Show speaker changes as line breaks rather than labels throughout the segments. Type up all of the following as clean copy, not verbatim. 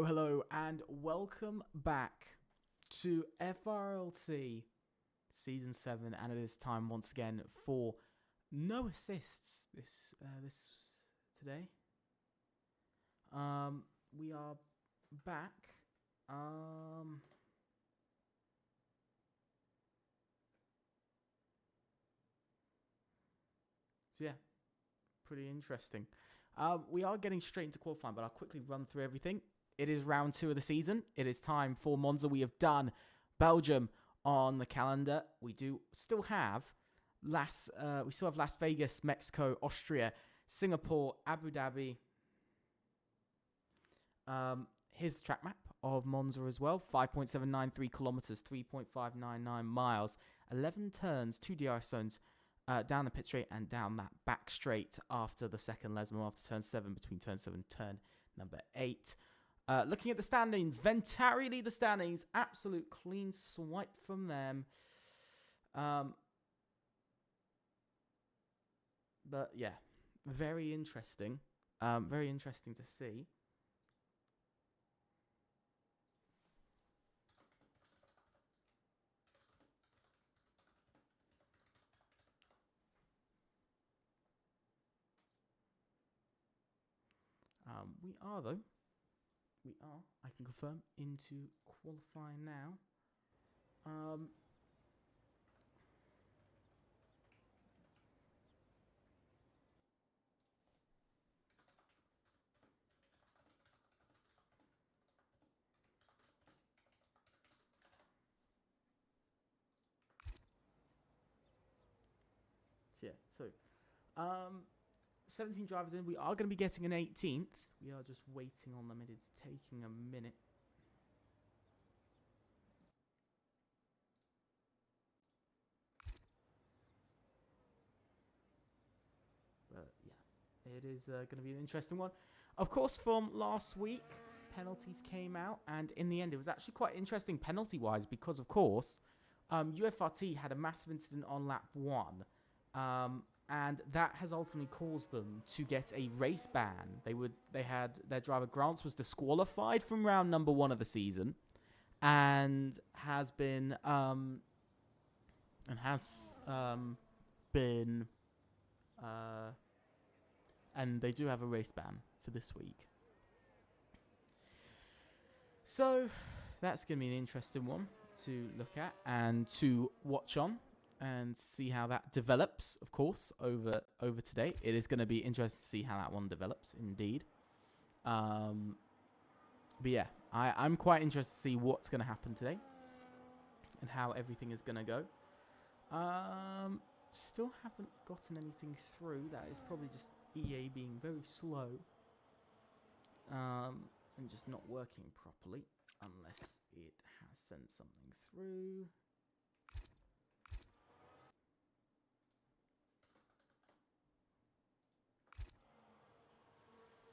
Hello, and welcome back to FRLT Season 7, and it is time once again for no assists this today. We are back. So yeah, pretty interesting. We are getting straight into qualifying, but I'll quickly run through everything. It is round 2 of the season. It is time for Monza. We have done Belgium on the calendar. We still have Las Vegas, Mexico, Austria, Singapore, Abu Dhabi. Here's the track map of Monza as well. 5.793 kilometers, 3.599 miles, 11 turns, 2 DRS zones. Down the pit straight and down that back straight after the second Lesmo, after turn 7, between turn 7 and turn number 8. Looking at the standings, Ventari lead the standings. Absolute clean swipe from them. But yeah, very interesting. Very interesting to see. We are, I can confirm, into qualifying now. So yeah, 17 drivers in. We are going to be getting an 18th. We are just waiting on them. It is taking a minute. But yeah, it is going to be an interesting one. Of course, from last week, penalties came out. And in the end, it was actually quite interesting penalty-wise because, of course, UFRT had a massive incident on lap 1. And that has ultimately caused them to get a race ban. They had their driver Grants was disqualified from round number 1 of the season, and has been and they do have a race ban for this week. So that's going to be an interesting one to look at and to watch on. And see how that develops, of course, over today. It is going to be interesting to see how that one develops, indeed. But yeah, I'm quite interested to see what's going to happen today and how everything is going to go. Still haven't gotten anything through. That is probably just EA being very slow and just not working properly, unless it has sent something through.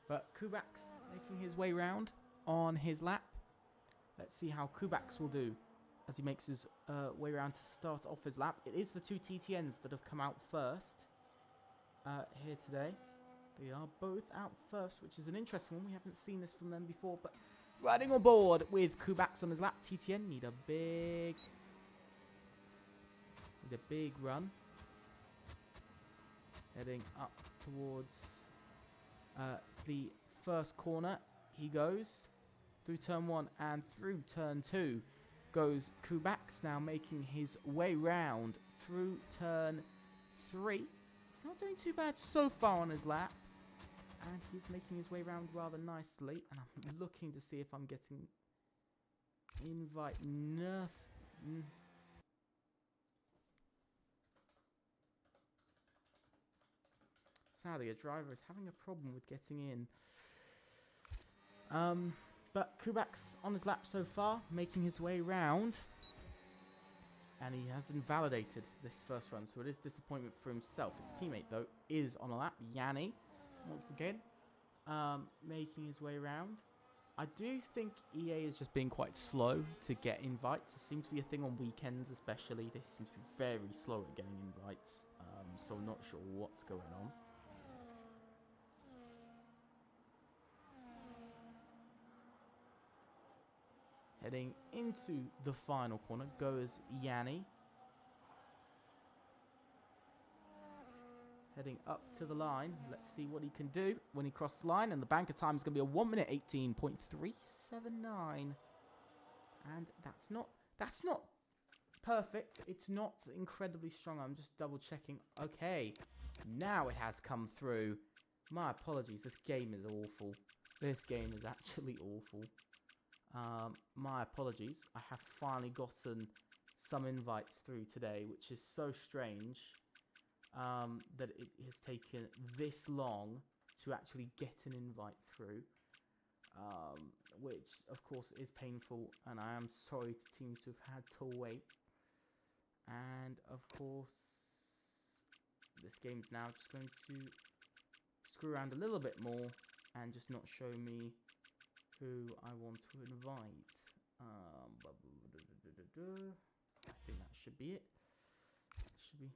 But Kubak's making his way round on his lap. Let's see how Kubak's will do as he makes his way around to start off his lap. It is the two TTNs that have come out first here today. They are both out first, which is an interesting one. We haven't seen this from them before, but riding on board with Kubak's on his lap. TTN need a big run. Heading up towards the first corner. He goes through turn 1 and through turn 2 goes Kubak's, now making his way round through turn 3. He's not doing too bad so far on his lap, and he's making his way round rather nicely. And I'm looking to see if I'm getting invite nothing. Sadly, a driver is having a problem with getting in. But Kubak's on his lap so far, making his way round. And he has invalidated this first run, so it is disappointment for himself. His teammate, though, is on a lap. Yanni, once again, making his way round. I do think EA is just being quite slow to get invites. This seems to be a thing on weekends especially. They seem to be very slow at getting invites. So I'm not sure what's going on. Heading into the final corner goes Yanni. Heading up to the line. Let's see what he can do when he crosses the line. And the banker time is going to be a 1 minute 18.379. And that's not perfect. It's not incredibly strong. I'm just double checking. Okay, now it has come through. My apologies. This game is awful. This game is actually awful. My apologies. I have finally gotten some invites through today, which is so strange that it has taken this long to actually get an invite through, which of course is painful, and I am sorry to teams who have had to wait. And of course, this game's now just going to screw around a little bit more and just not show me who I want to invite. I think that should be it. That should be.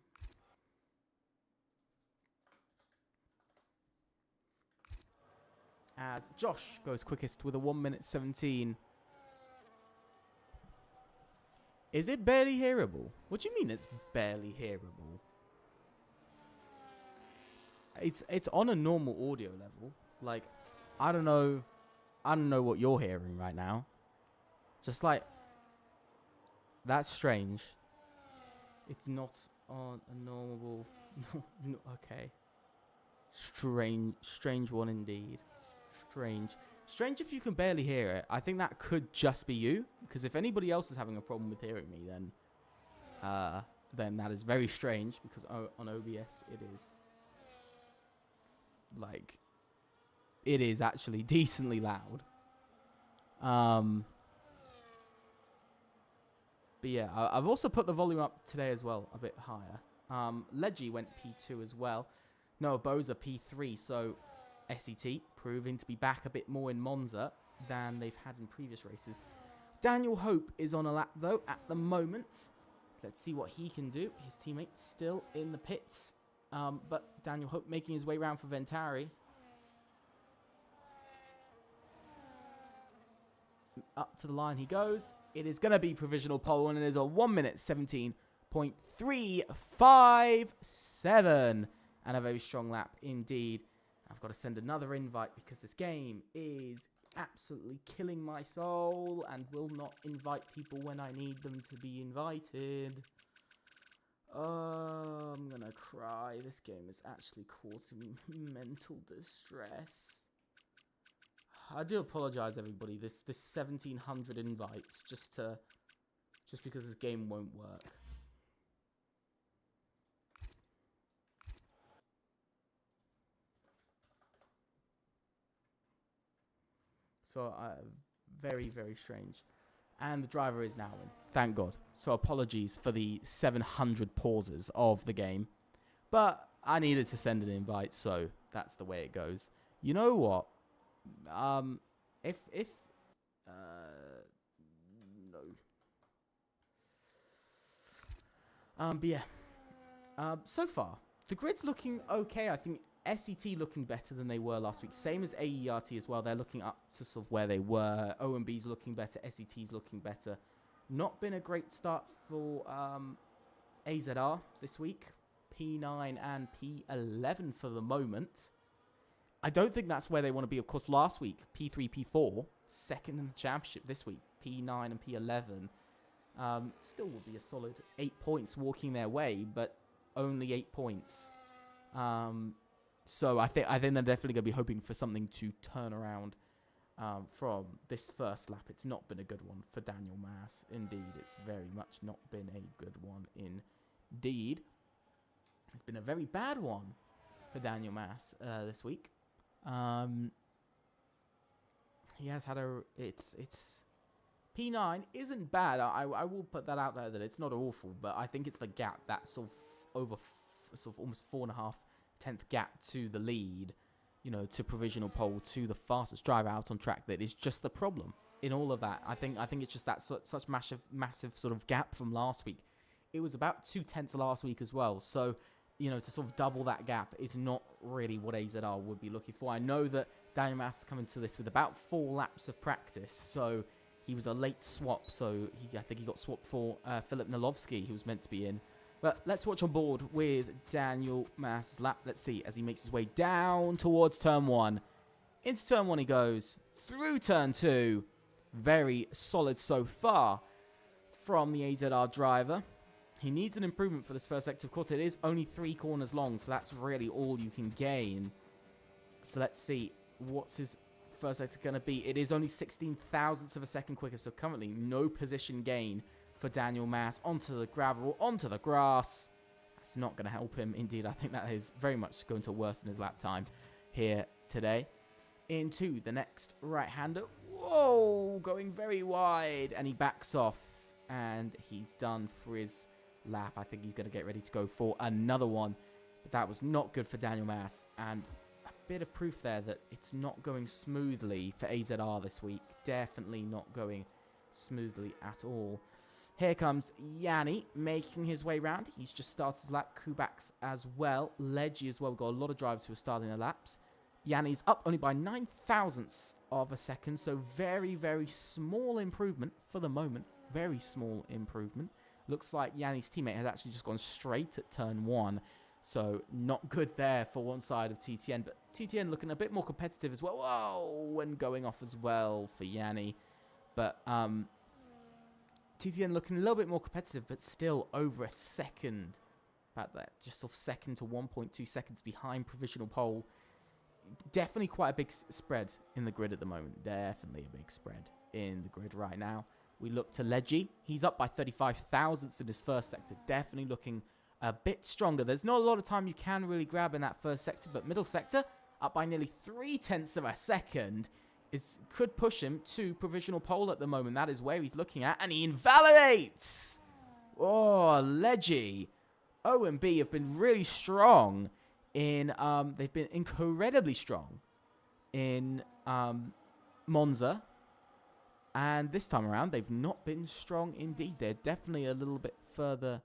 As Josh goes quickest with a 1 minute 17. Is it barely hearable? What do you mean it's barely hearable? It's on a normal audio level. Like, I don't know what you're hearing right now. Just like, that's strange. It's not on a normal. No, okay. Strange one indeed. Strange if you can barely hear it. I think that could just be you, because if anybody else is having a problem with hearing me, then that is very strange, because on OBS it is actually decently loud. But yeah, I've also put the volume up today as well, a bit higher. Leggy went P2 as well. Noah Boza P3, so SET proving to be back a bit more in Monza than they've had in previous races. Daniel Hope is on a lap though at the moment. Let's see what he can do. His teammate's still in the pits, but Daniel Hope making his way around for Ventari. Up to the line he goes. It is going to be provisional pole, and it is a 1 minute 17.357, and a very strong lap indeed. I've got to send another invite because this game is absolutely killing my soul and will not invite people when I need them to be invited. I'm gonna cry. This game is actually causing me mental distress. I do apologize, everybody. This 1,700 invites just because this game won't work. So very, very strange. And the driver is now in. Thank God. So apologies for the 700 pauses of the game. But I needed to send an invite, so that's the way it goes. You know what? No. But yeah. So far, the grid's looking okay. I think SET looking better than they were last week. Same as AERT as well. They're looking up to sort of where they were. OMB's looking better. SET's looking better. Not been a great start for AZR this week. P9 and P11 for the moment. I don't think that's where they want to be. Of course, last week, P3, P4, second in the championship. This week, P9 and P11. Still would be a solid 8 points walking their way, but only 8 points. So I think they're definitely going to be hoping for something to turn around from this first lap. It's not been a good one for Daniel Maas. Indeed, it's very much not been a good one indeed. It's been a very bad one for Daniel Maas this week. He has had it's P9 isn't bad. I will put that out there that it's not awful, but I think it's the gap, that sort of almost 4.5 gap to the lead, you know, to provisional pole, to the fastest driver out on track, that is just the problem in all of that. I think it's just that such massive sort of gap from last week. It was about 0.2 last week as well, so you know, to sort of double that gap is not really what AZR would be looking for. I know that Daniel Maas is coming to this with about 4 laps of practice, so he was a late swap, so I think he got swapped for Filip Nalovsky, who was meant to be in. But let's watch on board with Daniel Maas' lap. Let's see, as he makes his way down towards turn 1. Into turn 1 he goes, through turn 2. Very solid so far from the AZR driver. He needs an improvement for this first sector. Of course, it is only 3 corners long, so that's really all you can gain. So let's see, what's his first sector going to be? It is only 16 thousandths of a second quicker, so currently no position gain for Daniel Maas onto the gravel, onto the grass. That's not going to help him. Indeed, I think that is very much going to worsen his lap time here today. Into the next right-hander. Whoa, going very wide, and he backs off, and he's done for his lap. I think he's going to get ready to go for another one, but that was not good for Daniel Maas, and a bit of proof there that it's not going smoothly for AZR this week. Definitely not going smoothly at all. Here comes Yanni making his way round. He's just started his lap. Kubaks as well. Leggy as well. We've got a lot of drivers who are starting their laps. Yanni's up only by 9 thousandths of a second, so very, very small improvement for the moment. Very small improvement. Looks like Yanni's teammate has actually just gone straight at turn 1. So not good there for one side of TTN. But TTN looking a bit more competitive as well. Whoa, and going off as well for Yanni. But TTN looking a little bit more competitive, but still over a second. About that, just off second to 1.2 seconds behind provisional pole. Definitely quite a big spread in the grid at the moment. Definitely a big spread in the grid right now. We look to Leggy. He's up by 35 thousandths in his first sector. Definitely looking a bit stronger. There's not a lot of time you can really grab in that first sector, but middle sector up by nearly 0.3 of a second. Could push him to provisional pole at the moment. That is where he's looking at, and he invalidates. Oh, Leggy. OMB have been really strong in, they've been incredibly strong in Monza. And this time around, they've not been strong indeed. They're definitely a little bit further.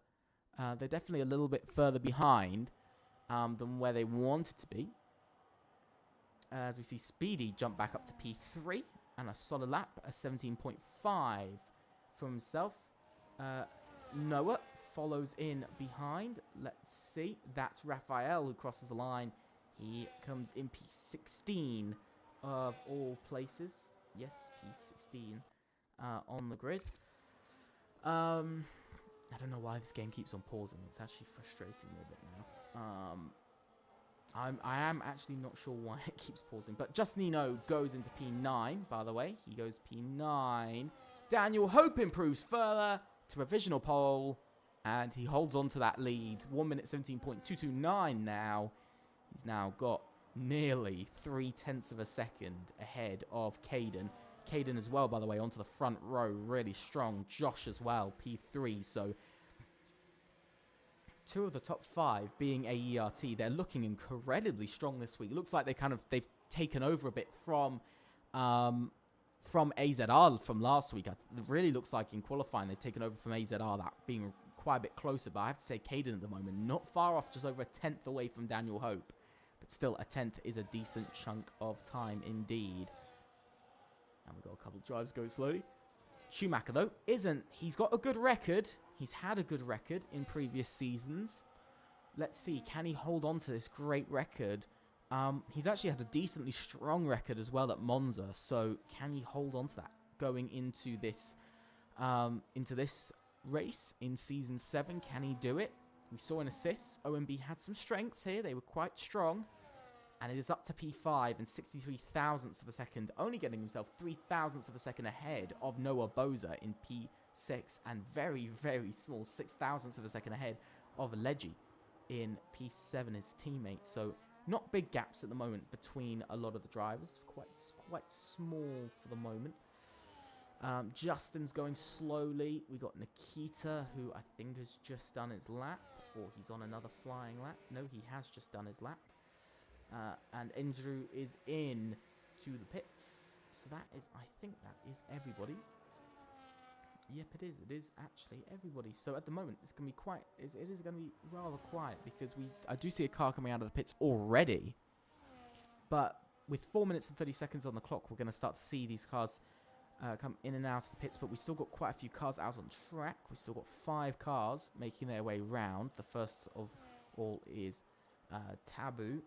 Behind than where they wanted to be. As we see Speedy jump back up to P3 and a solid lap, a 17.5 for himself. Noah follows in behind. Let's see. That's Raphael who crosses the line. He comes in P16 of all places. Yes, P16 on the grid. I don't know why this game keeps on pausing. It's actually frustrating me a bit now. I am actually not sure why it keeps pausing. But Justino goes into P9, by the way. He goes P9. Daniel Hope improves further to provisional pole. And he holds on to that lead. 1 minute 17.229 now. He's now got nearly 0.3 of a second ahead of Caden. Caden as well, by the way, onto the front row. Really strong. Josh as well, P3. So 2 of the top 5 being AERT. They're looking incredibly strong this week. It looks like they've taken over a bit from AZR from last week. It really looks like in qualifying they've taken over from AZR, that being quite a bit closer. But I have to say Caden at the moment, not far off, just over 1/10 away from Daniel Hope. But still, 1/10 is a decent chunk of time indeed. And we've got a couple of drives going slowly. Schumacher, though, isn't. He's got a good record. He's had a good record in previous seasons. Let's see, can he hold on to this great record? He's actually had a decently strong record as well at Monza. So can he hold on to that going into this race in Season 7? Can he do it? We saw an assist. OMB had some strengths here. They were quite strong. And it is up to P5 and 63 thousandths of a second, only getting himself 3 thousandths of a second ahead of Noah Boza in P6, and very, very small 6 thousandths of a second ahead of Leggy in P7, his teammate. So not big gaps at the moment between a lot of the drivers. Quite small for the moment. Justin's going slowly. We got Nikita, who I think has just done his lap, or he's on another flying lap. No, he has just done his lap. And Andrew is in to the pits. So that is, I think that is everybody. Yep, it is. It is actually everybody. So at the moment, it's going to be quite, it is going to be rather quiet because I do see a car coming out of the pits already. But with 4 minutes and 30 seconds on the clock, we're going to start to see these cars come in and out of the pits. But we still got quite a few cars out on track. We still got 5 cars making their way round. The first of all is Taboo.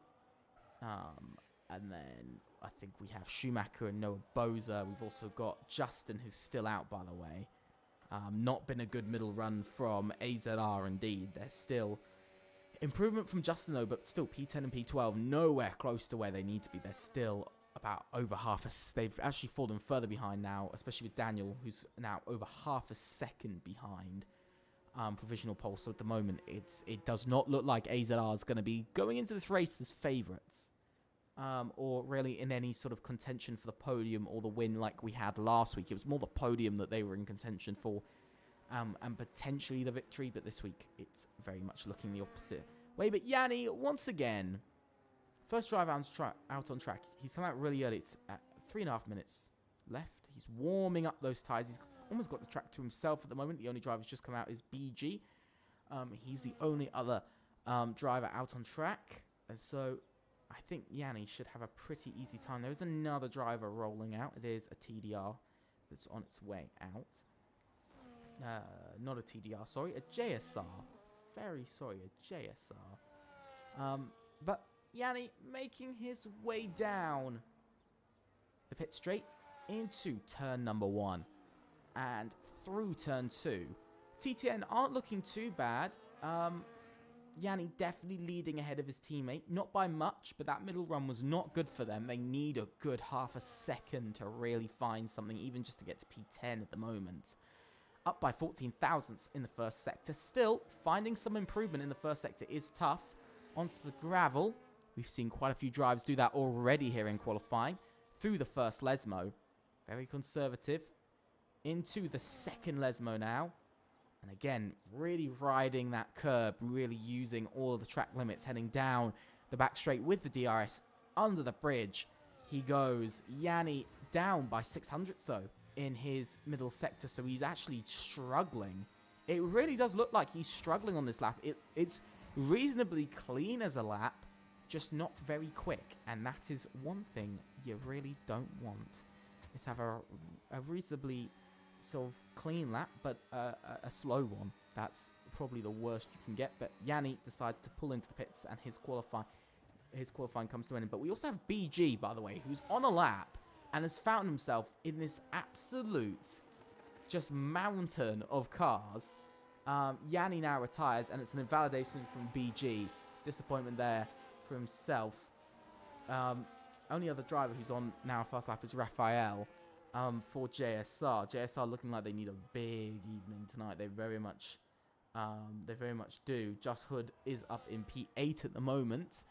And then I think we have Schumacher and Noah Boza. We've also got Justin, who's still out, by the way. Not been a good middle run from AZR, indeed. There's still improvement from Justin, though, but still P10 and P12 nowhere close to where they need to be. They're still about over half they've actually fallen further behind now, especially with Daniel, who's now over half a second behind provisional pole. So at the moment, it does not look like AZR is going to be going into this race as favourites. Or really in any sort of contention for the podium or the win like we had last week. It was more the podium that they were in contention for, and potentially the victory. But this week, it's very much looking the opposite way. But Yanni, once again, first drive out on track. He's come out really early. It's at 3.5 minutes left. He's warming up those tyres. He's almost got the track to himself at the moment. The only driver who's just come out is BG. He's the only other driver out on track. And so I think Yanni should have a pretty easy time. There is another driver rolling out. It is a TDR that's on its way out. Not a TDR, sorry. A JSR. Very sorry, a JSR. But Yanni making his way down the pit straight into turn number 1 and through turn 2. TTN aren't looking too bad. Yanni definitely leading ahead of his teammate. Not by much, but that middle run was not good for them. They need a good half a second to really find something, even just to get to P10 at the moment. Up by 14 thousandths in the first sector. Still, finding some improvement in the first sector is tough. Onto the gravel. We've seen quite a few drives do that already here in qualifying. Through the first Lesmo. Very conservative. Into the second Lesmo now. And again, really riding that curb, really using all of the track limits, heading down the back straight with the DRS under the bridge. He goes. Yanni down by 600th, though, in his middle sector. So he's actually struggling. It really does look like he's struggling on this lap. It's reasonably clean as a lap, just not very quick. And that is one thing you really don't want, is have a reasonably sort of clean lap, but a slow one. That's probably the worst you can get. But Yanni decides to pull into the pits, and his qualifying comes to an end. But we also have BG, by the way, who's on a lap and has found himself in this absolute just mountain of cars. Yanni now retires, and it's an invalidation from BG. Disappointment there. for himself. Only other driver who's on now first lap is Raphael for JSR. JSR looking like they need a big evening tonight. They very much do. Just Hood is up in P8 at the moment.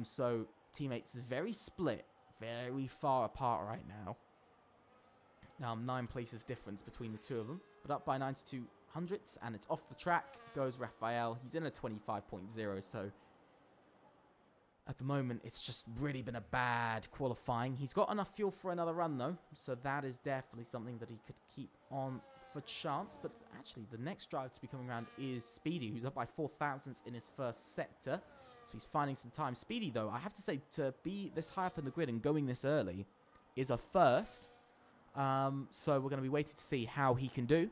So teammates is very split, very far apart right now. 9 places difference between the two of them, but up by 92 hundredths, and it's off the track goes Raphael. He's in a 25.0, so at the moment it's just really been a bad qualifying. He's got enough fuel for another run though, so that is definitely something that he could keep on for chance. But actually the next driver to be coming around is Speedy, who's up by 4 thousandths in his first sector, so he's finding some time. Speedy though, I have to say, to be this high up in the grid and going this early is a first. So we're going to be waiting to see how he can do.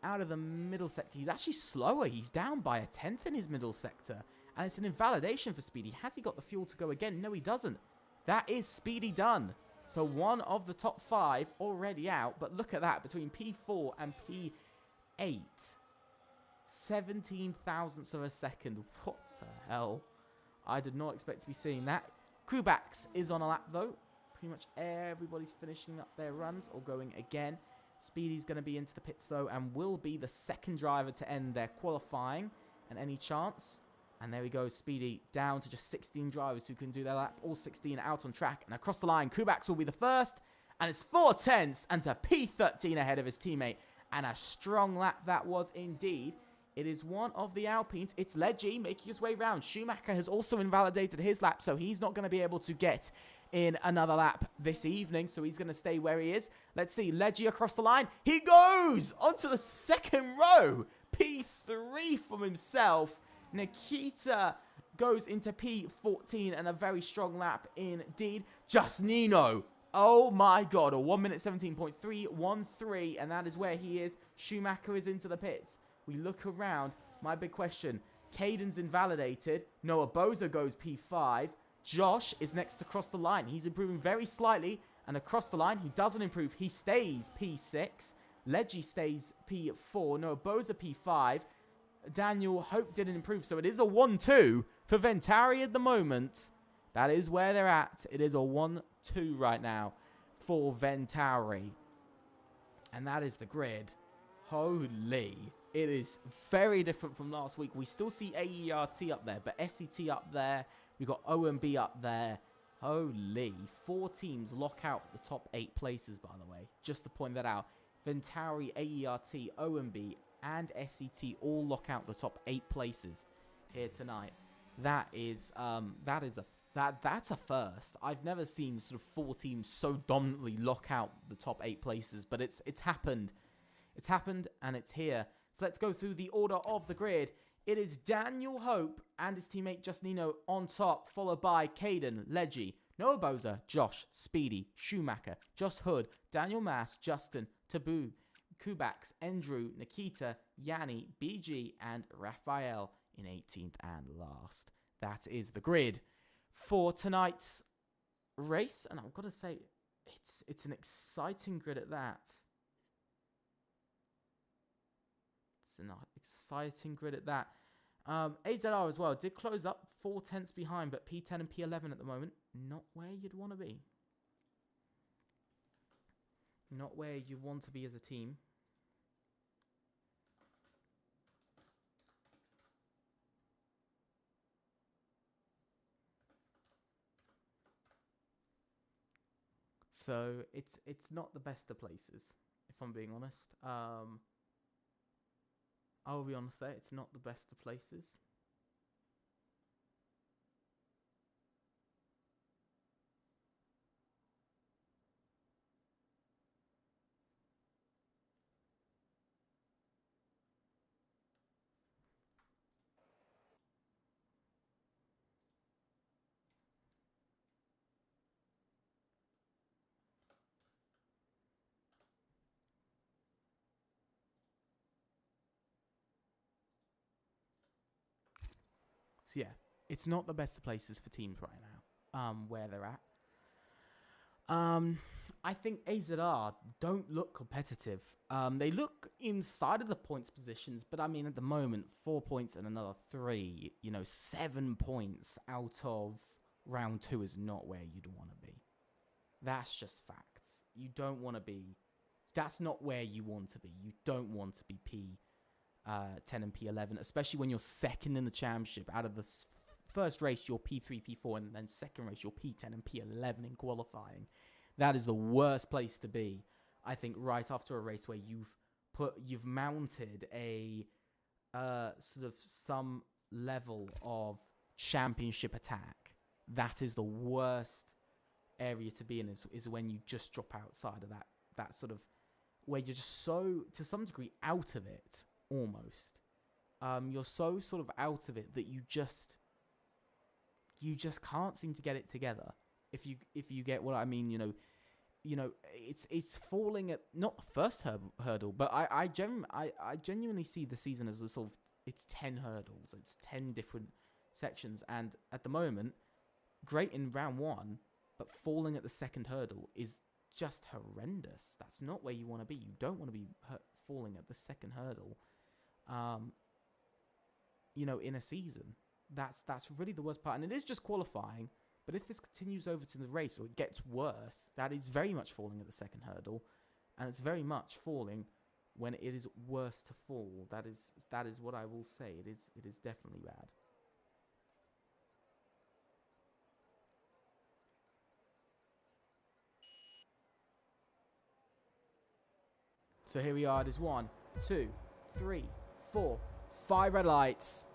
Out of the middle sector, he's actually slower. He's down by a 10th in his middle sector. And it's an invalidation for Speedy. Has he got the fuel to go again? No, he doesn't. That is Speedy done. So one of the top 5 already out. But look at that. Between P4 and P8. 17 thousandths of a second. What the hell? I did not expect to be seeing that. Kubax is on a lap though. Pretty much everybody's finishing up their runs or going again. Speedy's going to be into the pits though and will be the second driver to end their qualifying. And any chance? And there we go, Speedy down to just 16 drivers who can do their lap. All 16 out on track and across the line. Kubax will be the first. And it's 4 tenths and to P13 ahead of his teammate. And a strong lap that was indeed. It is one of the Alpines. It's Leggy making his way round. Schumacher has also invalidated his lap, so he's not going to be able to get in another lap this evening, so he's going to stay where he is. Let's see, Leggy across the line. He goes onto the second row. P3 from himself. Nikita goes into P14 and a very strong lap indeed. Just Nino. Oh my God, a 1 minute 17.313, and that is where he is. Schumacher is into the pits. We look around. My big question. Caden's invalidated. Noah Boza goes P5. Josh is next across the line. He's improving very slightly. And across the line, he doesn't improve. He stays P6. Leggy stays P4. Noah Boza P5. Daniel Hope didn't improve. So it is a 1-2 for Ventari at the moment. That is where they're at. It is a 1-2 right now for Ventari. And that is the grid. Holy. It is very different from last week. We still see AERT up there, but SCT up there. We've got OMB up there. Holy. 4 teams lock out the top 8 places, by the way. Just to point that out. Ventari, AERT, OMB, and SCT all lock out the top 8 places here tonight. That's a first. I've never seen sort of 4 teams so dominantly lock out the top 8 places, but it's happened. It's happened and it's here. So let's go through the order of the grid. It is Daniel Hope and his teammate Just Nino on top, followed by Caden, Leggy, Noah Boza, Josh, Speedy, Schumacher, Just Hood, Daniel Mass, Justin, Taboo, Kubax, Andrew, Nikita, Yanni, BG, and Raphael in 18th and last. That is the grid for tonight's race, and I've got to say, it's an exciting grid at that. It's an exciting grid at that. AZR as well did close up 4 tenths behind, but P10 and P11 at the moment, not where you'd want to be. Not where you want to be as a team. So it's not the best of places, if I'm being honest. I will be honest there, it's not the best of places. So yeah, it's not the best of places for teams right now, where they're at. I think AZR don't look competitive. They look inside of the points positions, but I mean, at the moment, 4 points and another 3, 7 points out of round 2 is not where you'd want to be. That's just facts. You don't want to be. That's not where you want to be. You don't want to be P10 and P11, especially when you're second in the championship. Out of the first race, you're P3, P4, and then second race, you're P10 and P11 in qualifying. That is the worst place to be, I think, right after a race where you've mounted a sort of some level of championship attack. That is the worst area to be in, is when you just drop outside of that sort of, where you're just so, to some degree, out of it, almost. You're so sort of out of it that you just can't seem to get it together. If you get what I mean, it's falling at not the first hurdle, but I genuinely see the season as a sort of, it's 10 hurdles, it's 10 different sections, and at the moment, great in round 1, but falling at the second hurdle is just horrendous. That's not where you want to be. You don't want to be falling at the second hurdle, in a season. That's really the worst part, and it is just qualifying. But if this continues over to the race, or it gets worse, that is very much falling at the second hurdle, and it's very much falling when it is worse to fall. That is what I will say. It is definitely bad. So here we are. It is 1, 2, 3, 4, 5 red lights.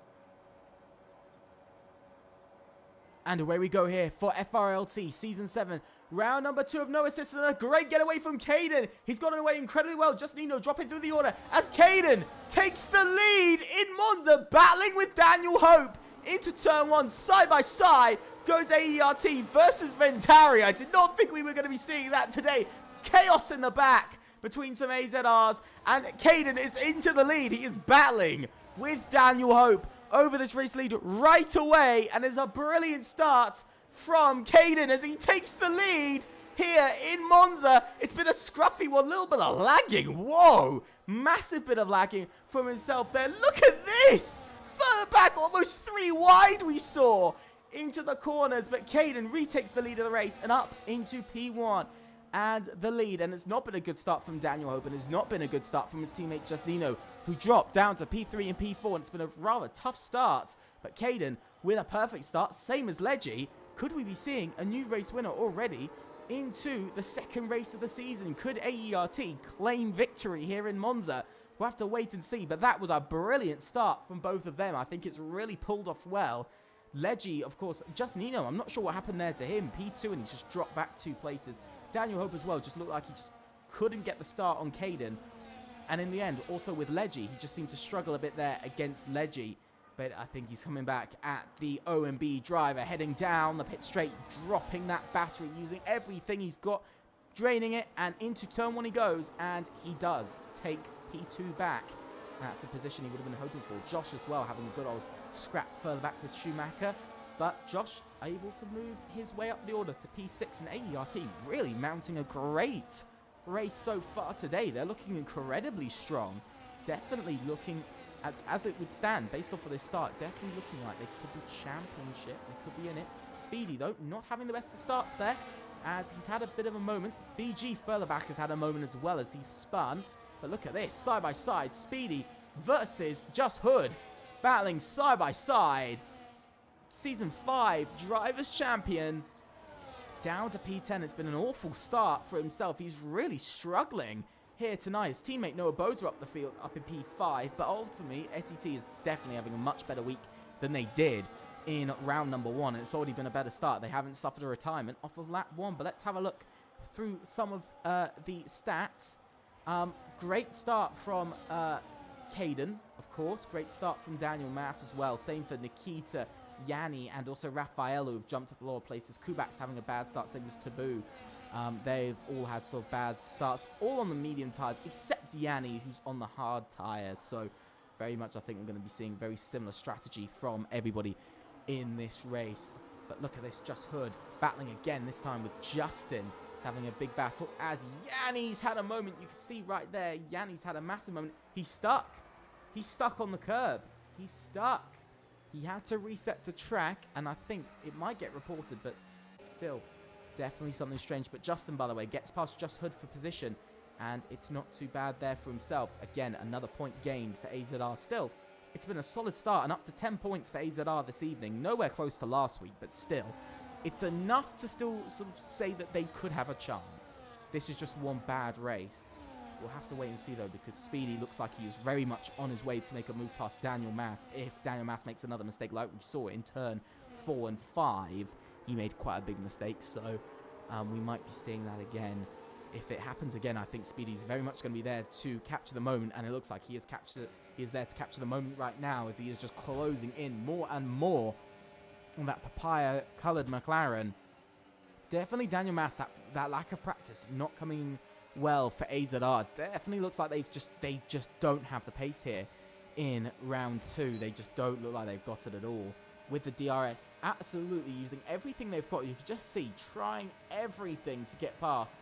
And away we go here for FRLT Season 7. Round number 2 of no assist, and a great getaway from Caden. He's gotten away incredibly well. Just Nino dropping through the order as Caden takes the lead in Monza, battling with Daniel Hope. Into turn 1, side by side, goes AERT versus Ventari. I did not think we were going to be seeing that today. Chaos in the back between some AZRs, and Caden is into the lead. He is battling with Daniel Hope over this race lead right away, and it's a brilliant start from Caden as he takes the lead here in Monza. It's been a scruffy one, a little bit of lagging. Whoa, massive bit of lagging from himself there. Look at this, further back, almost 3 wide we saw into the corners, but Caden retakes the lead of the race and up into P1 and the lead. And it's not been a good start from Daniel Hope, and it's not been a good start from his teammate Justino, who dropped down to P3 and P4, and it's been a rather tough start. But Caden with a perfect start, same as Leggy. Could we be seeing a new race winner already into the second race of the season? Could AERT claim victory here in Monza? We'll have to wait and see, but that was a brilliant start from both of them. I think it's really pulled off well. Leggy, of course, just Nino, I'm not sure what happened there to him. P2, and he's just dropped back 2 places. Daniel Hope as well just looked like he just couldn't get the start on Caden. And in the end, also with Leggy, he just seemed to struggle a bit there against Leggy. But I think he's coming back at the OMB driver, heading down the pit straight, dropping that battery, using everything he's got, draining it, and into turn 1 he goes, and he does take P2 back. That's the position he would have been hoping for. Josh as well, having a good old scrap further back with Schumacher. But Josh able to move his way up the order to P6, and AERT really mounting a great race so far today. They're looking incredibly strong. Definitely looking, as it would stand, based off of this start, definitely looking like they could be championship. They could be in it. Speedy, though, not having the best of starts there, as he's had a bit of a moment. BG further back has had a moment as well as he's spun. But look at this, side by side, Speedy versus Just Hood, battling side by side. Season 5 Drivers Champion down to P10. It's been an awful start for himself. He's really struggling here tonight. His teammate Noah Bozer up the field, up in P5, but ultimately SET is definitely having a much better week than they did in round number 1, and it's already been a better start. They haven't suffered a retirement off of lap 1, but let's have a look through some of the stats. Great start from Caden, of course. Great start from Daniel Mass as well. Same for Nikita, Yanni, and also Raphael, who've jumped up the lower places. Kubak's having a bad start, same as Taboo. They've all had sort of bad starts, all on the medium tires, except Yanni, who's on the hard tires. So very much, I think we're going to be seeing very similar strategy from everybody in this race. But look at this, Just Hood battling again, this time with Justin He's having a big battle as Yanni's had a moment. You can see right there, Yanni's had a massive moment. He's stuck. He's stuck on the curb. He's stuck. He had to reset the track, and I think it might get reported, but still, definitely something strange. But Justin, by the way, gets past Just Hood for position, and it's not too bad there for himself. Again, another point gained for AZR. Still, it's been a solid start, and up to 10 points for AZR this evening. Nowhere close to last week, but still, it's enough to still sort of say that they could have a chance. This is just one bad race. We'll have to wait and see, though, because Speedy looks like he is very much on his way to make a move past Daniel Mass. If Daniel Mass makes another mistake like we saw in turn 4 and 5, he made quite a big mistake, so we might be seeing that again. If it happens again, I think Speedy's very much going to be there to capture the moment, and it looks like he is there to capture the moment right now as he is just closing in more and more on that papaya-coloured McLaren. Definitely Daniel Mass, that lack of practice not coming well for AZR. Definitely looks like they just don't have the pace here in round 2. They just don't look like they've got it at all. With the DRS absolutely using everything they've got, you can just see trying everything to get past.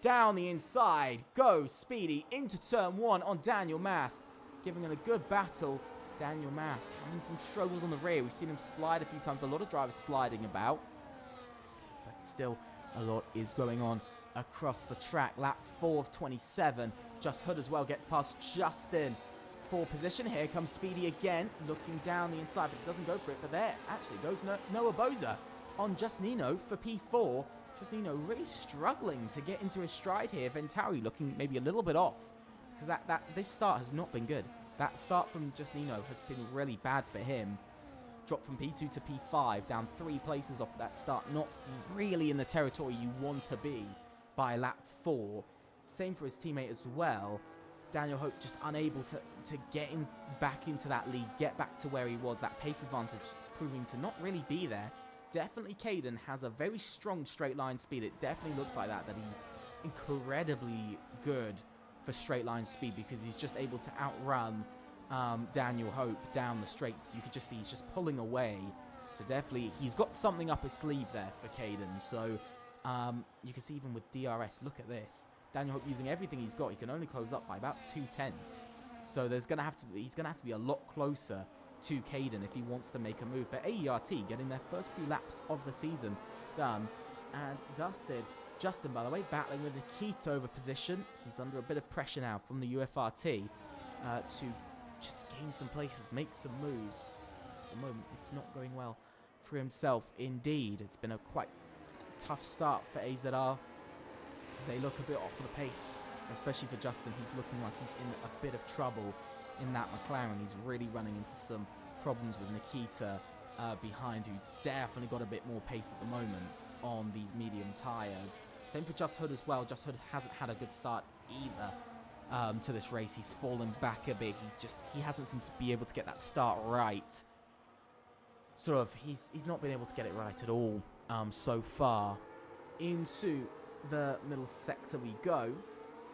Down the inside goes Speedy into turn 1 on Daniel Mass, giving it a good battle. Daniel Mass having some struggles on the rear. We've seen him slide a few times. A lot of drivers sliding about, but still a lot is going on across the track. Lap 4 of 27. Just Hood as well gets past Justin for position. Here comes Speedy again, looking down the inside, but doesn't go for it. But there actually goes Noah Boza on Just Nino for P4. Just Nino really struggling to get into his stride here. Ventari looking maybe a little bit off, because this start has not been good. That start from Just Nino has been really bad for him. Dropped from P2 to P5, down 3 places off that start. Not really in the territory you want to be by lap 4. Same for his teammate as well. Daniel Hope just unable to get back into that lead, get back to where he was. That pace advantage proving to not really be there. Definitely Caden has a very strong straight line speed. It definitely looks like that he's incredibly good for straight line speed, because he's just able to outrun Daniel Hope down the straights. You could just see he's just pulling away. So definitely he's got something up his sleeve there for Caden. So you can see even with DRS, look at this. Daniel Hope using everything he's got, he can only close up by about 2/10. So he's going to have to be a lot closer to Caden if he wants to make a move. But AERT getting their first few laps of the season done and dusted. Justin, by the way, battling with Nikita over position. He's under a bit of pressure now from the UFRT to just gain some places, make some moves. At the moment, it's not going well for himself. Indeed, it's been a quite tough start for AZR. They look a bit off the pace, especially for Justin. He's looking like he's in a bit of trouble in that McLaren. He's really running into some problems with Nikita behind, who's definitely got a bit more pace at the moment on these medium tyres. Same for Just Hood as well. Just Hood hasn't had a good start either to this race. He's fallen back a bit. He hasn't seemed to be able to get that start right. Sort of, he's not been able to get it right at all so far. Into the middle sector we go.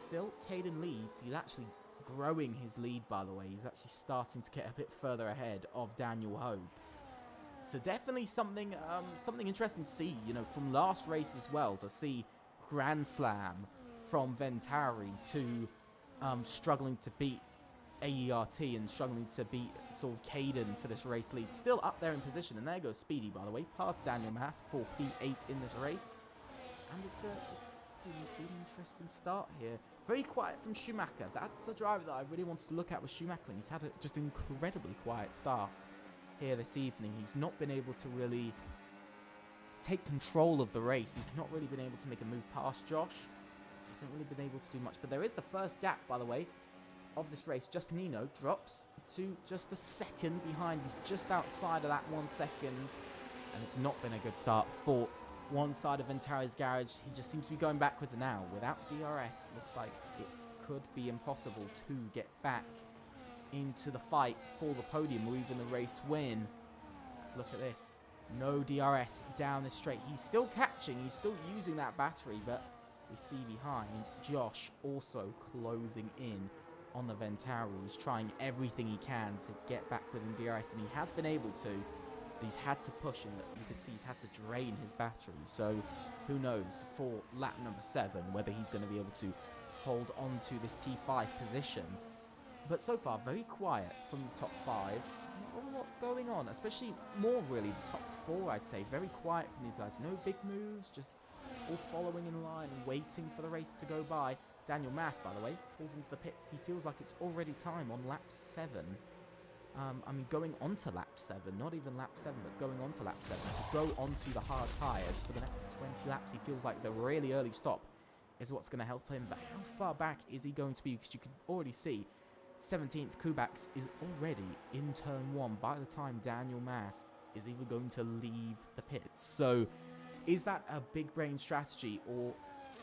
Still, Caden leads. He's actually growing his lead, by the way. He's actually starting to get a bit further ahead of Daniel Hope. So definitely something interesting to see, you know, from last race as well, to see Grand Slam from Ventari to struggling to beat AERT and struggling to beat sort of Caden for this race lead. Still up there in position, and there goes Speedy, by the way, past Daniel Mass for P8 in this race. And it's been an interesting start here. Very quiet from Schumacher. That's a driver that I really wanted to look at with Schumacher, and he's had a just incredibly quiet start here this evening. He's not been able to really take control of the race. He's not really been able to make a move past Josh. He hasn't really been able to do much. But there is the first gap, by the way, of this race. Just Nino drops to just a second behind. He's just outside of that 1 second. And it's not been a good start for one side of Ventari's garage. He just seems to be going backwards now. Without DRS, looks like it could be impossible to get back into the fight for the podium or even the race win. Look at this. No DRS down the straight. He's still catching. He's still using that battery, but we see behind Josh also closing in on the Ventari. He's trying everything he can to get back within DRS, and he has been able to. he's had to push, and you can see he's had to drain his battery. So who knows for lap number 7 whether he's going to be able to hold on to this P5 position. But so far, very quiet from the top 5. Not a lot going on, especially more really the top 4, I'd say. Very quiet from these guys. No big moves, just all following in line and waiting for the race to go by. Daniel Mass, by the way, pulls into the pits. He feels like it's already time on lap 7. I mean, going on to lap 7, not even lap 7, but going on to lap 7. To go onto the hard tyres for the next 20 laps, he feels like the really early stop is what's going to help him. But how far back is he going to be? Because you can already see 17th Kubax is already in turn 1 by the time Daniel Mass is even going to leave the pits. So is that a big brain strategy, or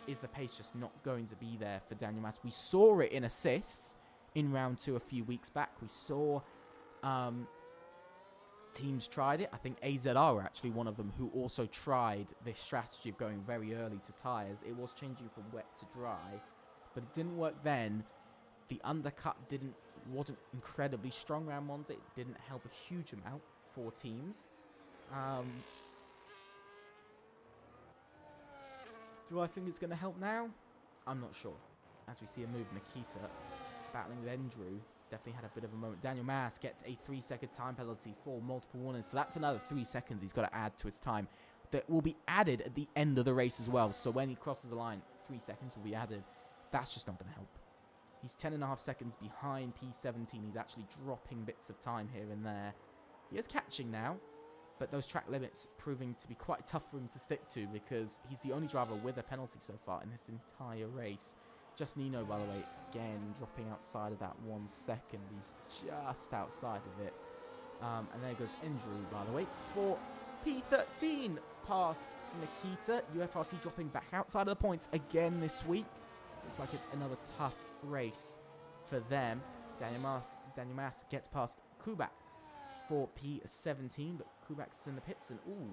is the pace just not going to be there for Daniel Mass? We saw it in assists in round 2 a few weeks back. We saw teams tried it. I think AZR were actually one of them who also tried this strategy of going very early to tyres. It was changing from wet to dry, but it didn't work then. The undercut wasn't incredibly strong around Monza. It didn't help a huge amount for teams. Do I think it's going to help now? I'm not sure. As we see a move, Nikita battling with Andrew. He's definitely had a bit of a moment. Daniel Mass gets a 3-second time penalty for multiple warnings. So that's another 3 seconds he's got to add to his time. That will be added at the end of the race as well. So when he crosses the line, 3 seconds will be added. That's just not going to help. He's 10.5 seconds behind P17. He's actually dropping bits of time here and there. He is catching now, but those track limits proving to be quite tough for him to stick to because he's the only driver with a penalty so far in this entire race. Just Nino, by the way, again dropping outside of that 1 second. He's just outside of it. And there goes Andrew, by the way, for P13 past Nikita. UFRT dropping back outside of the points again this week. Looks like it's another tough race for them. Daniel Mass gets past Kubax for P17, but Kubax is in the pits, and ooh,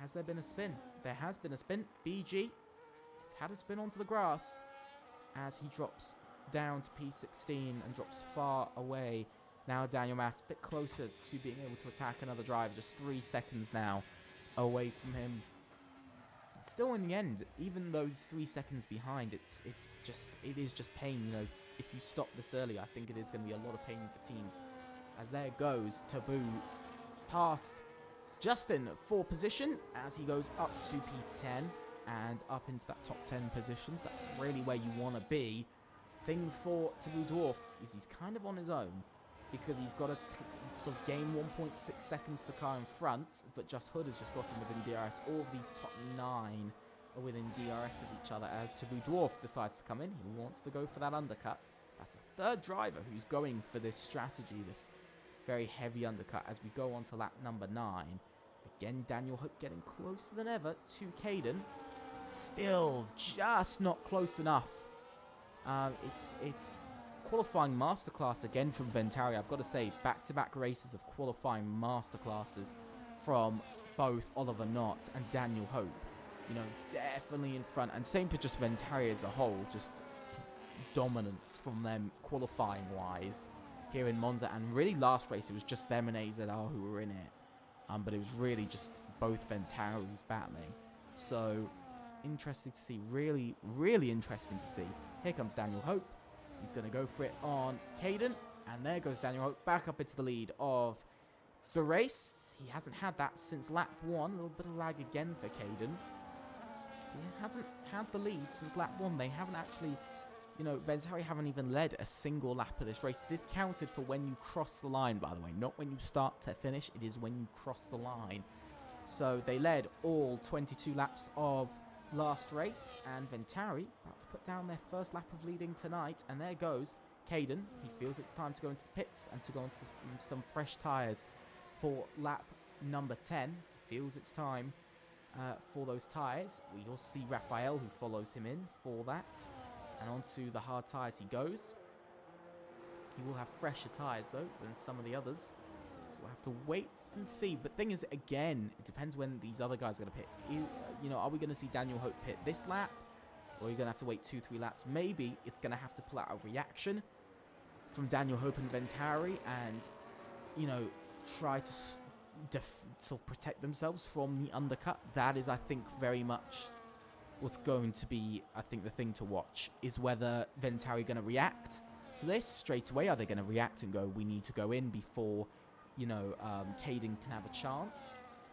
has there been a spin? There has been a spin. BG has had a spin onto the grass as he drops down to P16 and drops far away. Now Daniel Mass a bit closer to being able to attack another driver, just 3 seconds now away from him. Still in the end, even those 3 seconds behind, it is just pain. You know, if you stop this early, I think it is going to be a lot of pain for teams. As there goes Taboo past Justin for position as he goes up to P10 and up into that top 10 positions. That's really where you want to be. Thing for Taboo Dwarf is he's kind of on his own because he's got to sort of gain 1.6 seconds to the car in front, but Just Hood has just got him within DRS. All of these top 9 are within DRS of each other as Taboo Dwarf decides to come in. He wants to go for that undercut. That's the 3rd driver who's going for this strategy, this very heavy undercut as we go on to lap number 9. Again, Daniel Hope getting closer than ever to Caden. Still just not close enough. It's qualifying masterclass again from Ventari. I've got to say, back-to-back races of qualifying masterclasses from both Oliver Knott and Daniel Hope. You know, definitely in front. And same for just Ventari as a whole. Just dominance from them qualifying-wise here in Monza. And really last race, it was just them and AZR who were in it. But it was really just both Ventaris battling. So, interesting to see. Really, really interesting to see. Here comes Daniel Hope. He's going to go for it on Caden. And there goes Daniel Hope back up into the lead of the race. He hasn't had that since lap 1. A little bit of lag again for Caden. He hasn't had the lead since lap 1. They haven't actually, you know, Ventari haven't even led a single lap of this race. It is counted for when you cross the line, by the way. Not when you start to finish. It is when you cross the line. So they led all 22 laps of last race. And Ventari about to put down their first lap of leading tonight. And there goes Caden. He feels it's time to go into the pits and to go into some fresh tyres for lap number 10. Feels it's time for those tyres. We also see Raphael who follows him in for that. And onto the hard tyres he goes. He will have fresher tyres though than some of the others. So we'll have to wait and see. But thing is, again, it depends when these other guys are going to pit. You know, are we going to see Daniel Hope pit this lap? Or are you going to have to wait 2-3 laps? Maybe it's going to have to pull out a reaction from Daniel Hope and Ventari and, you know, try to sort of protect themselves from the undercut. That is, I think, very much what's going to be, I think, the thing to watch is whether Ventari are going to react to this straight away. Are they going to react and go, we need to go in before, you know, Caden can have a chance?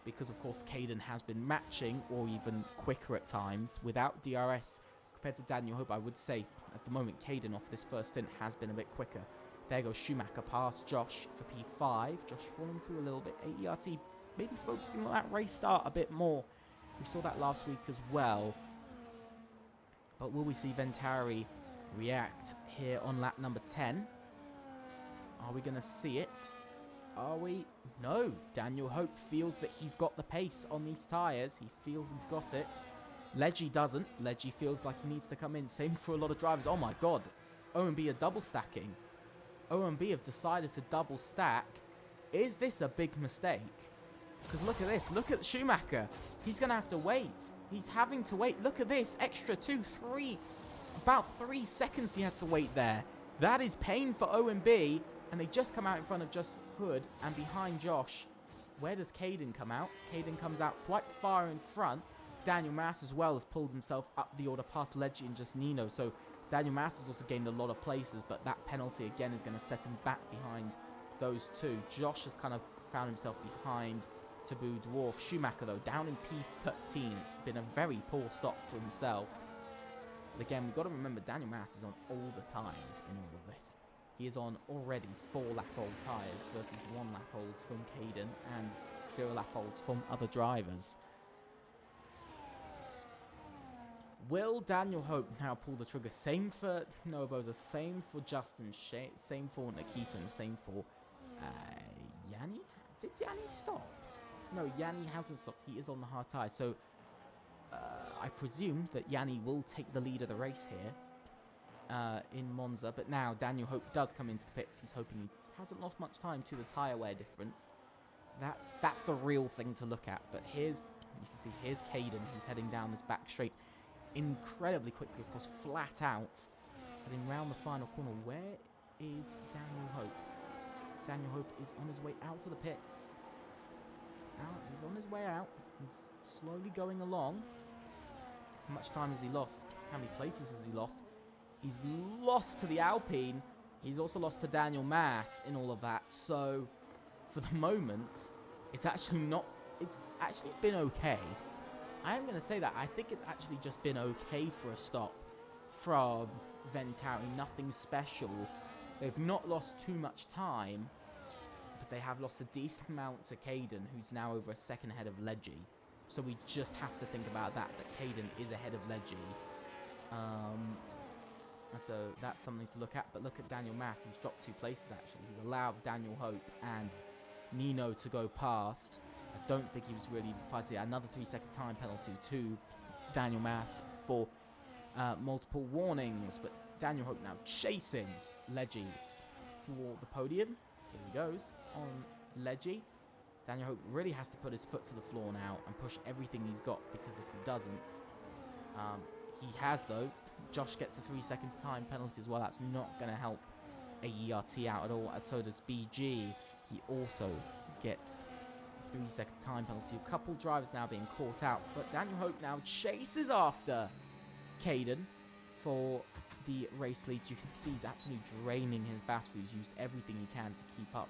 Because, of course, Caden has been matching or even quicker at times without DRS compared to Daniel Hope. I would say at the moment, Caden off this first stint has been a bit quicker. There goes Schumacher past Josh for P5. Josh falling through a little bit. AERT maybe focusing on that race start a bit more. We saw that last week as well. But will we see Ventari react here on lap number 10? Are we going to see it? Are we? No. Daniel Hope feels that he's got the pace on these tyres. He feels he's got it. Leggy doesn't. Leggy feels like he needs to come in. Same for a lot of drivers. Oh my god. OMB are double stacking. OMB have decided to double stack. Is this a big mistake? Because look at this. Look at Schumacher. He's going to have to wait. He's having to wait. Look at this. Extra 2, 3. About 3 seconds he had to wait there. That is pain for OMB. And they just come out in front of just Hood and behind Josh. Where does Caden come out? Caden comes out quite far in front. Daniel Mass as well has pulled himself up the order past Leggy and just Nino. So Daniel Mass has also gained a lot of places, but that penalty again is going to set him back behind those two. Josh has kind of found himself behind Taboo Dwarf. Schumacher, though, down in P13. It's been a very poor stop for himself. But again, we've got to remember Daniel Mass is on all the tyres in all of this. He is on already 4 lap-old tyres versus 1 lap-olds from Caden and 0 lap-olds from other drivers. Will Daniel Hope now pull the trigger? Same for Noah Boza, same for Justin, same for Nikita, and same for Yanni? Did Yanni stop? No, Yanni hasn't stopped. He is on the hard tyre. So I presume that Yanni will take the lead of the race here in Monza. But now Daniel Hope does come into the pits. He's hoping he hasn't lost much time to the tyre wear difference. That's the real thing to look at. But you can see, here's Caden. He's heading down this back straight incredibly quickly, of course, flat out. Heading round the final corner. Where is Daniel Hope? Daniel Hope is on his way out to the pits. He's on his way out. He's slowly going along. How much time has he lost? How many places has he lost? He's lost to the Alpine. He's also lost to Daniel Mass in all of that. So, for the moment, it's actually been okay. I am going to say that. I think it's actually just been okay for a stop from Ventari. Nothing special. They've not lost too much time, but they have lost a decent amount to Caden, who's now over a second ahead of Leggy. So we just have to think about that Caden is ahead of Leggy. So that's something to look at. But look at Daniel Mass. He's dropped 2 places, actually. He's allowed Daniel Hope and Nino to go past. I don't think he was really fighting. Another 3-second time penalty to Daniel Mass for multiple warnings. But Daniel Hope now chasing Leggy for the podium. Here he goes on Leggy. Daniel Hope really has to put his foot to the floor now and push everything he's got, because if he doesn't, he has, though. Josh gets a 3-second time penalty as well. That's not going to help AERT out at all. And so does BG. He also gets 3-second time penalty. A couple drivers now being caught out, but Daniel Hope now chases after Caden for the race lead. You can see he's absolutely draining his battery. He's used everything he can to keep up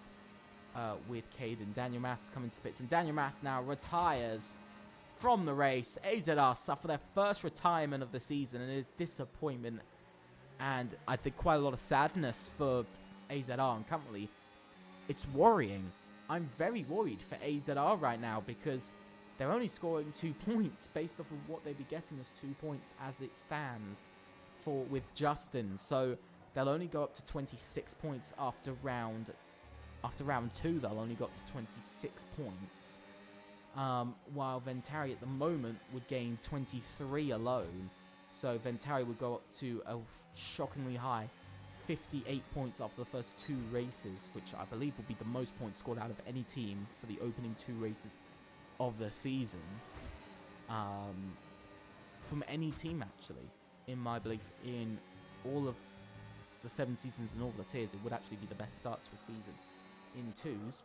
with Caden. Daniel Mass is coming to the pits, and Daniel Mass now retires from the race. AZR suffer their first retirement of the season, and it is disappointment and I think quite a lot of sadness for AZR, and currently it's worrying. I'm very worried for AZR right now, because they're only scoring 2 points based off of what they'd be getting as 2 points as it stands with Justin. So they'll only go up to 26 points after round 2. They'll only go up to 26 points. While Ventari at the moment would gain 23 alone. So Ventari would go up to a shockingly high 58 points after the first 2 races, which I believe will be the most points scored out of any team for the opening 2 races of the season. From any team, actually, in my belief, in all of the 7 seasons and all of the tiers, it would actually be the best start to a season in 2s.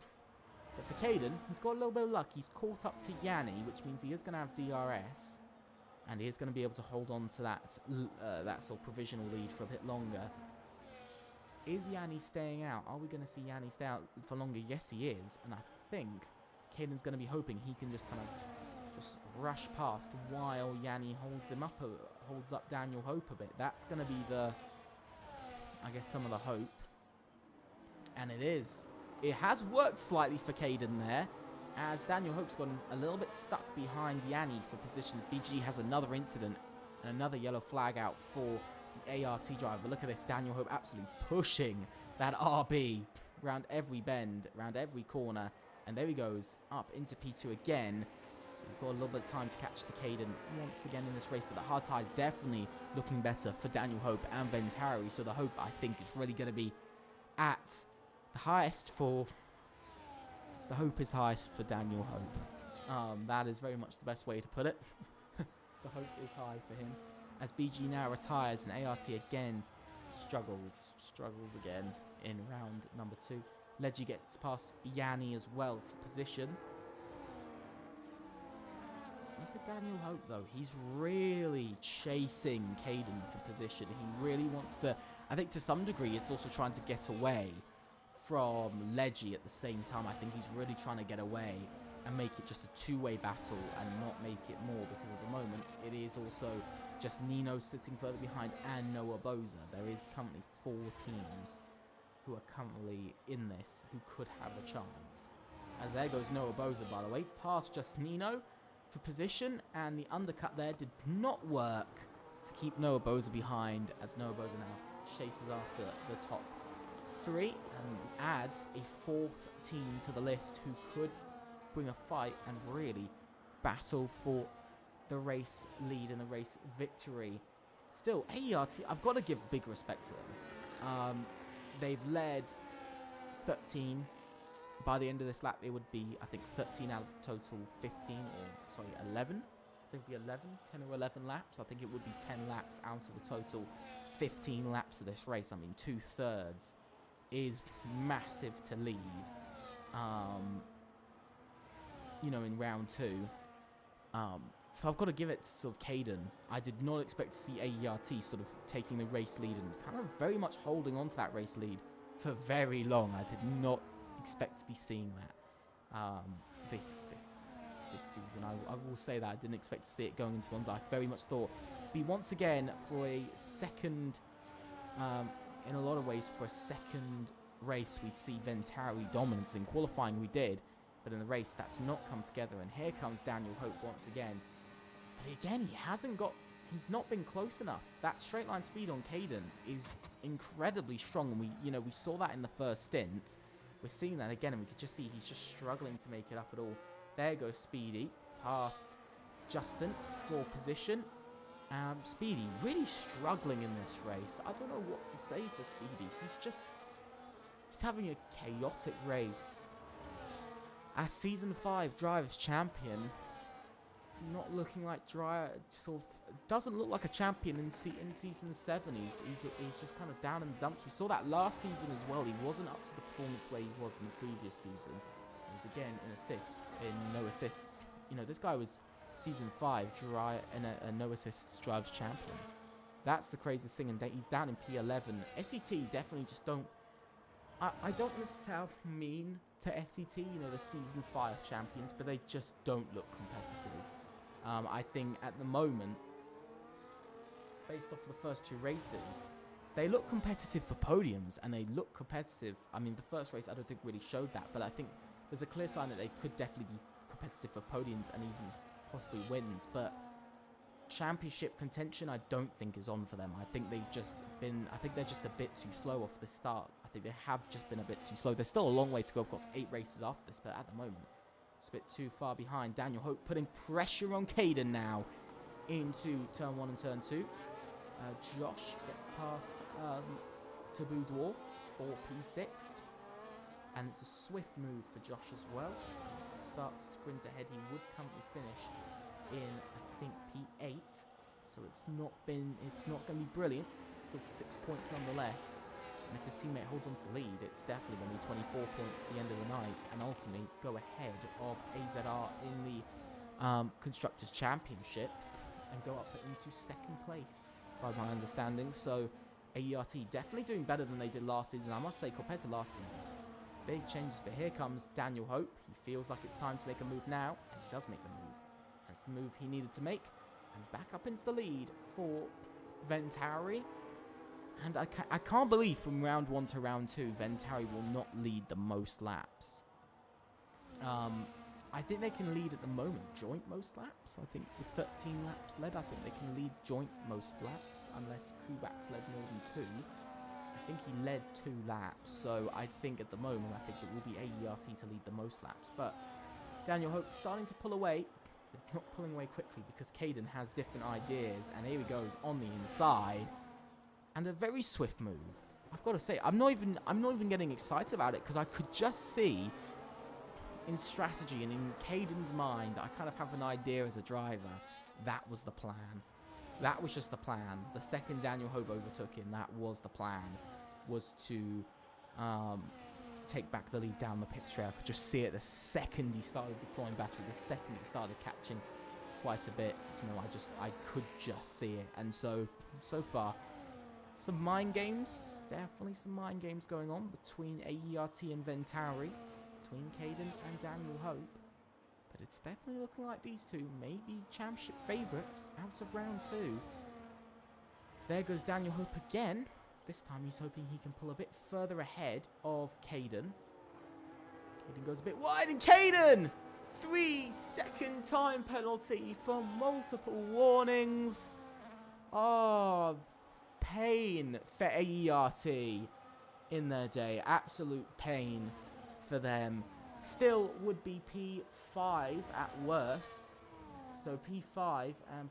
But for Caden, he's got a little bit of luck. He's caught up to Yanni, which means he is going to have DRS. And he is going to be able to hold on to that sort of provisional lead for a bit longer. Is Yanni staying out? Are we going to see Yanni stay out for longer? Yes, he is. And I think Caden's going to be hoping he can just kind of just rush past while Yanni holds up Daniel Hope a bit. That's going to be the, I guess, some of the hope. And it is. It has worked slightly for Caden there, as Daniel Hope's gotten a little bit stuck behind Yanni for positions. BG has another incident and another yellow flag out for the ART driver. But look at this, Daniel Hope absolutely pushing that RB around every bend, around every corner. And there he goes, up into P2 again. He's got a little bit of time to catch to Caden once again in this race. But the hard tie is definitely looking better for Daniel Hope and Ventari. So the hope, I think, is really going to be at the highest for... The hope is highest for Daniel Hope. That is very much the best way to put it. The hope is high for him. As BG now retires and ART again struggles again in round number 2. Leggy gets past Yanni as well for position. Look at Daniel Hope though. He's really chasing Caden for position. He really wants to, I think to some degree, it's also trying to get away from Leggy at the same time. I think he's really trying to get away and make it just a two-way battle and not make it more, because at the moment it is also just Nino sitting further behind and Noah Boza. There is currently 4 teams who are currently in this who could have a chance. As there goes Noah Boza, by the way, past just Nino for position, and the undercut there did not work to keep Noah Boza behind, as Noah Boza now chases after the top 3 and adds a 4th team to the list who could bring a fight and really battle for the race lead and the race victory. Still, AERT, I've got to give big respect to them. They've led 13. By the end of this lap, it would be, I think, 13 out of total 15, or sorry, 11. I think it would be 11, 10 or 11 laps. I think it would be 10 laps out of the total 15 laps of this race. I mean, 2/3 is massive to lead, you know, in round 2. So I've got to give it to sort of Caden. I did not expect to see AERT sort of taking the race lead and kind of very much holding on to that race lead for very long. I did not expect to be seeing that this season. I will say that I didn't expect to see it going into Monza. I very much thought it'd be once again for a second, in a lot of ways, for a second race we'd see Ventari dominance. In qualifying we did, but in the race that's not come together. And here comes Daniel Hope once again. But again, he's not been close enough. That straight line speed on Caden is incredibly strong, and we saw that in the first stint. We're seeing that again, and we could just see he's just struggling to make it up at all. There goes Speedy past Justin for position. Speedy really struggling in this race. I don't know what to say for Speedy. He's having a chaotic race. As Season 5 Drivers Champion, not looking like doesn't look like a champion in Season 7. He's just kind of down in the dumps. We saw that last season as well. He wasn't up to the performance where he was in the previous season. He was again in no assists. You know, this guy was Season 5 a no assists Drivers Champion. That's the craziest thing, and he's down in P11. SET definitely just don't... I don't necessarily mean to SET, you know, the Season 5 champions, but they just don't look competitive. I think at the moment, based off the first 2 races, they look competitive for podiums, and they look competitive. I mean, the first race I don't think really showed that, but I think there's a clear sign that they could definitely be competitive for podiums and even possibly wins. But championship contention, I don't think is on for them. I think they're just a bit too slow off the start. I think they have just been a bit too slow. There's still a long way to go, of course, 8 races after this, but at the moment, it's a bit too far behind. Daniel Hope putting pressure on Caden now into turn 1 and turn 2. Josh gets past Taboo Dwarf for P6. And it's a swift move for Josh as well. To start to sprint ahead, he would currently finish in, I think, P8. So it's not going to be brilliant. It's still 6 points nonetheless. And if his teammate holds on to the lead, it's definitely going to be 24 points at the end of the night and ultimately go ahead of AZR in the Constructors' Championship and go up into second place, by my understanding. So AERT definitely doing better than they did last season, I must say, compared to last season. Big changes, but here comes Daniel Hope. He feels like it's time to make a move now, and he does make the move. That's the move he needed to make, and back up into the lead for Ventari. And I can't believe from round 1 to round 2, Ventari will not lead the most laps. I think they can lead at the moment joint most laps. I think with 13 laps led, I think they can lead joint most laps, unless Kubak's led more than 2. I think he led 2 laps, so I think at the moment, I think it will be AERT to lead the most laps. But Daniel Hope starting to pull away, but not pulling away quickly because Caden has different ideas. And here he goes on the inside, and a very swift move. I've got to say, I'm not even getting excited about it because I could just see in strategy and in Caden's mind, I kind of have an idea as a driver. That was the plan. That was just the plan. The second Daniel Hope overtook him, that was the plan, was to take back the lead down the pit straight. I could just see it the second he started deploying battery, the second he started catching quite a bit. You know, I could just see it. And so far, some mind games, definitely some mind games going on between AERT and Ventari, between Caden and Daniel Hope. But it's definitely looking like these two may be championship favourites out of round 2. There goes Daniel Hope again. This time he's hoping he can pull a bit further ahead of Caden. Caden goes a bit wide, and Caden! 3-second time penalty for multiple warnings. Oh, pain for AERT in their day. Absolute pain for them. Still would be P5 at worst. So P5 and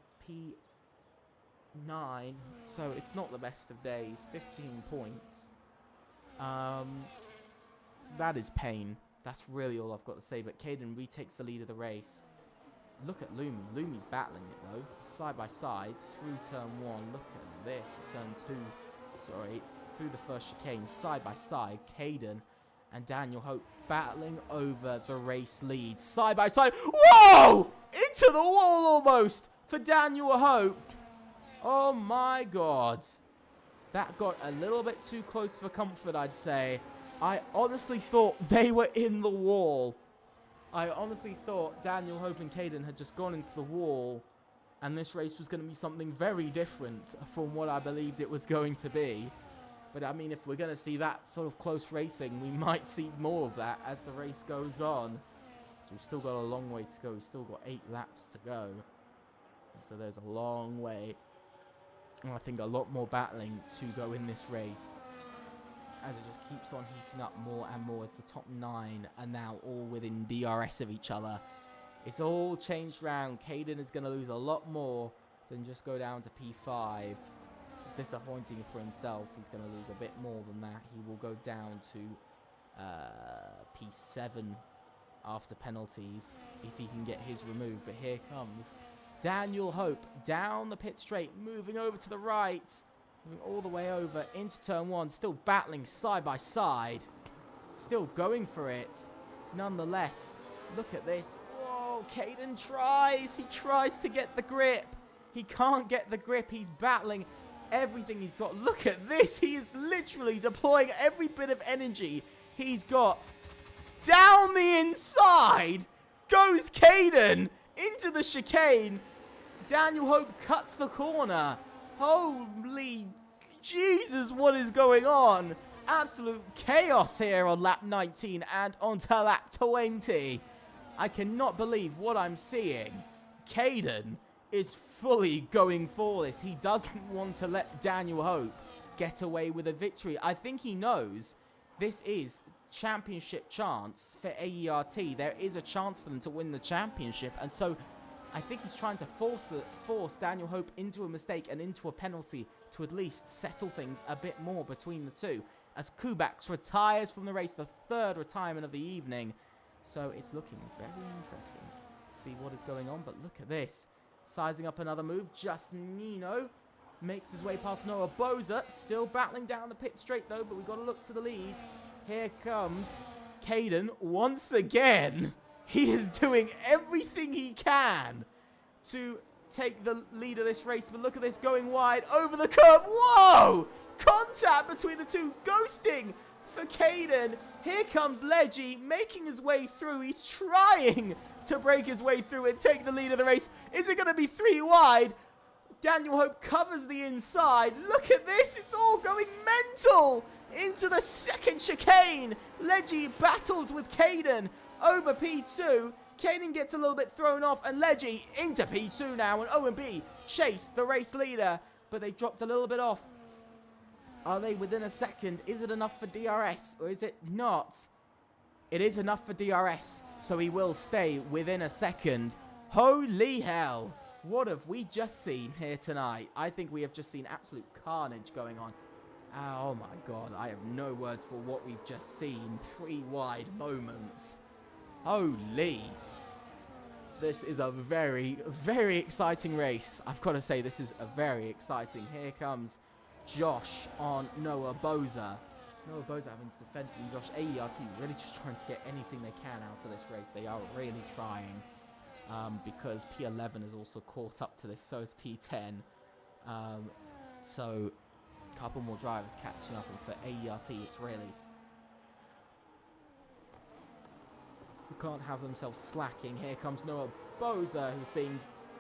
P9. So it's not the best of days. 15 points. That is pain. That's really all I've got to say. But Caden retakes the lead of the race. Look at Lumi. Lumi's battling it though. Side by side through turn 1. Look at this. Turn 2. Sorry. Through the first chicane. Side by side. Caden and Daniel Hope battling over the race lead. Side by side. Whoa! Into the wall almost for Daniel Hope. Oh my god. That got a little bit too close for comfort, I'd say. I honestly thought they were in the wall. I honestly thought Daniel Hope and Caden had just gone into the wall, and this race was going to be something very different from what I believed it was going to be. But I mean, if we're going to see that sort of close racing, we might see more of that as the race goes on. So we've still got a long way to go. We've still got 8 laps to go. So there's a long way. And I think a lot more battling to go in this race, as it just keeps on heating up more and more as the top 9 are now all within DRS of each other. It's all changed round. Caden is going to lose a lot more than just go down to P5. It's disappointing for himself. He's going to lose a bit more than that. He will go down to P7 after penalties if he can get his removed. But here comes Daniel Hope down the pit straight, moving over to the right. Moving all the way over into turn 1, still battling side by side. Still going for it. Nonetheless, look at this. Whoa, Caden tries. He tries to get the grip. He can't get the grip. He's battling everything he's got. Look at this. He is literally deploying every bit of energy he's got. Down the inside goes Caden into the chicane. Daniel Hope cuts the corner. Holy Jesus, what is going on? Absolute chaos here on lap 19 and onto lap 20. I cannot believe what I'm seeing. Caden is fully going for this. He doesn't want to let Daniel Hope get away with a victory. I think he knows this is championship chance for AERT. There is a chance for them to win the championship, and so I think he's trying to force Daniel Hope into a mistake and into a penalty to at least settle things a bit more between the two. As Kubaks retires from the race, the 3rd retirement of the evening. So it's looking very interesting to see what is going on. But look at this. Sizing up another move. Just Nino makes his way past Noah Boza. Still battling down the pit straight, though, but we've got to look to the lead. Here comes Caden once again. He is doing everything he can to take the lead of this race, but look at this, going wide over the curb. Whoa! Contact between the two, ghosting for Caden. Here comes Leggy making his way through. He's trying to break his way through and take the lead of the race. Is it going to be 3 wide? Daniel Hope covers the inside. Look at this, it's all going mental into the second chicane. Leggy battles with Caden over P2. Caden gets a little bit thrown off, and Leggy into P2 now, and OMB chase the race leader, but they dropped a little bit off. Are they within a second? Is it enough for DRS, or is it not? It is enough for DRS, so he will stay within a second. Holy hell. What have we just seen here tonight? I think we have just seen absolute carnage going on. Oh my god, I have no words for what we've just seen. 3 wide moments. Holy. This is a very, very exciting race. I've got to say, this is a very exciting. Here comes Josh on Noah Boza. Noah Boza having to defend from Josh. AERT really just trying to get anything they can out of this race. They are really trying. Because P11 is also caught up to this, so is P10. So, a couple more drivers catching up, and for AERT, it's really... who can't have themselves slacking. Here comes Noah Boza,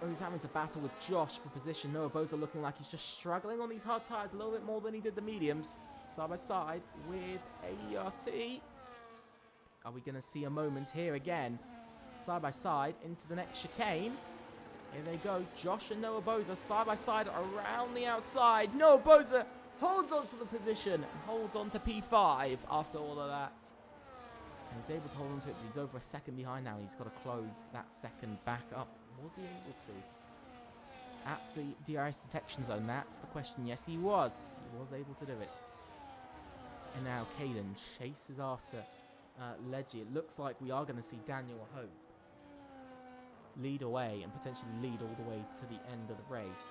who's having to battle with Josh for position. Noah Boza looking like he's just struggling on these hard tyres a little bit more than he did the mediums. Side by side with AERT. Are we going to see a moment here again? Side by side into the next chicane. Here they go. Josh and Noah Boza side by side around the outside. Noah Boza holds on to the position and holds on to P5 after all of that. And he's able to hold on to it, but he's over a second behind now. He's got to close that second back up. Was he able to? At the DRS detection zone, that's the question. Yes, he was. He was able to do it. And now Caden chases after Leggy. It looks like we are going to see Daniel Hope lead away and potentially lead all the way to the end of the race.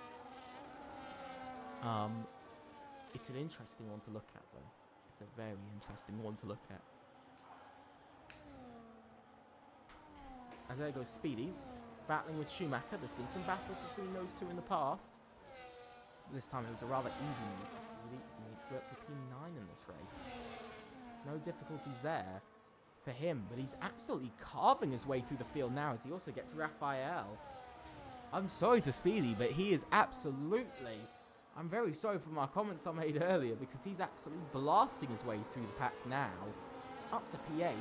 It's an interesting one to look at, though. It's a very interesting one to look at. As there goes Speedy, battling with Schumacher. There's been some battles between those two in the past. This time it was a rather easy move for Speedy, and he flew up to P9 in this race. No difficulties there for him, but he's absolutely carving his way through the field now as he also gets Raphael. I'm sorry to Speedy, but he is absolutely... I'm very sorry for my comments I made earlier, because he's absolutely blasting his way through the pack now. Up to P8.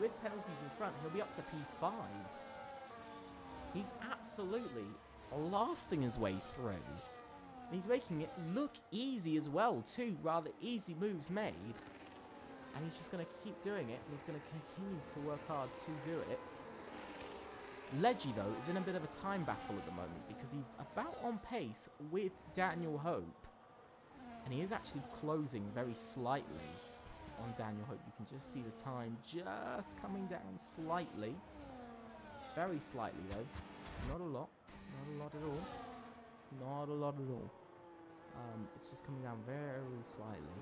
With penalties in front, he'll be up to P5. He's absolutely blasting his way through. And he's making it look easy as well, too. Rather easy moves made. And he's just going to keep doing it, and he's going to continue to work hard to do it. Leggy, though, is in a bit of a time battle at the moment, because he's about on pace with Daniel Hope. And he is actually closing very slightly on Daniel Hope. You can just see the time just coming down slightly. Very slightly, though. Not a lot. Not a lot at all. Not a lot at all. It's just coming down very slightly.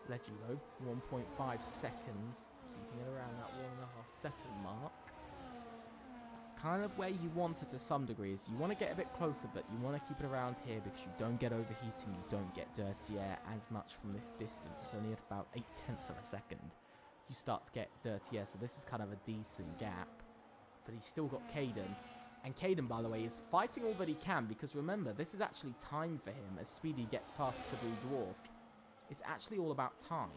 Leggy, though, 1.5 seconds, keeping it around that 1.5 second mark. That's kind of where you want it to some degree. Is you want to get a bit closer, but you want to keep it around here because you don't get overheating, you don't get dirty air as much from this distance. It's only at about 0.8 of a second you start to get dirty air, so this is kind of a decent gap. But he's still got Caden. And Caden, by the way, is fighting all that he can, because remember, this is actually time for him as Speedy gets past the Blue Dwarf. It's actually all about time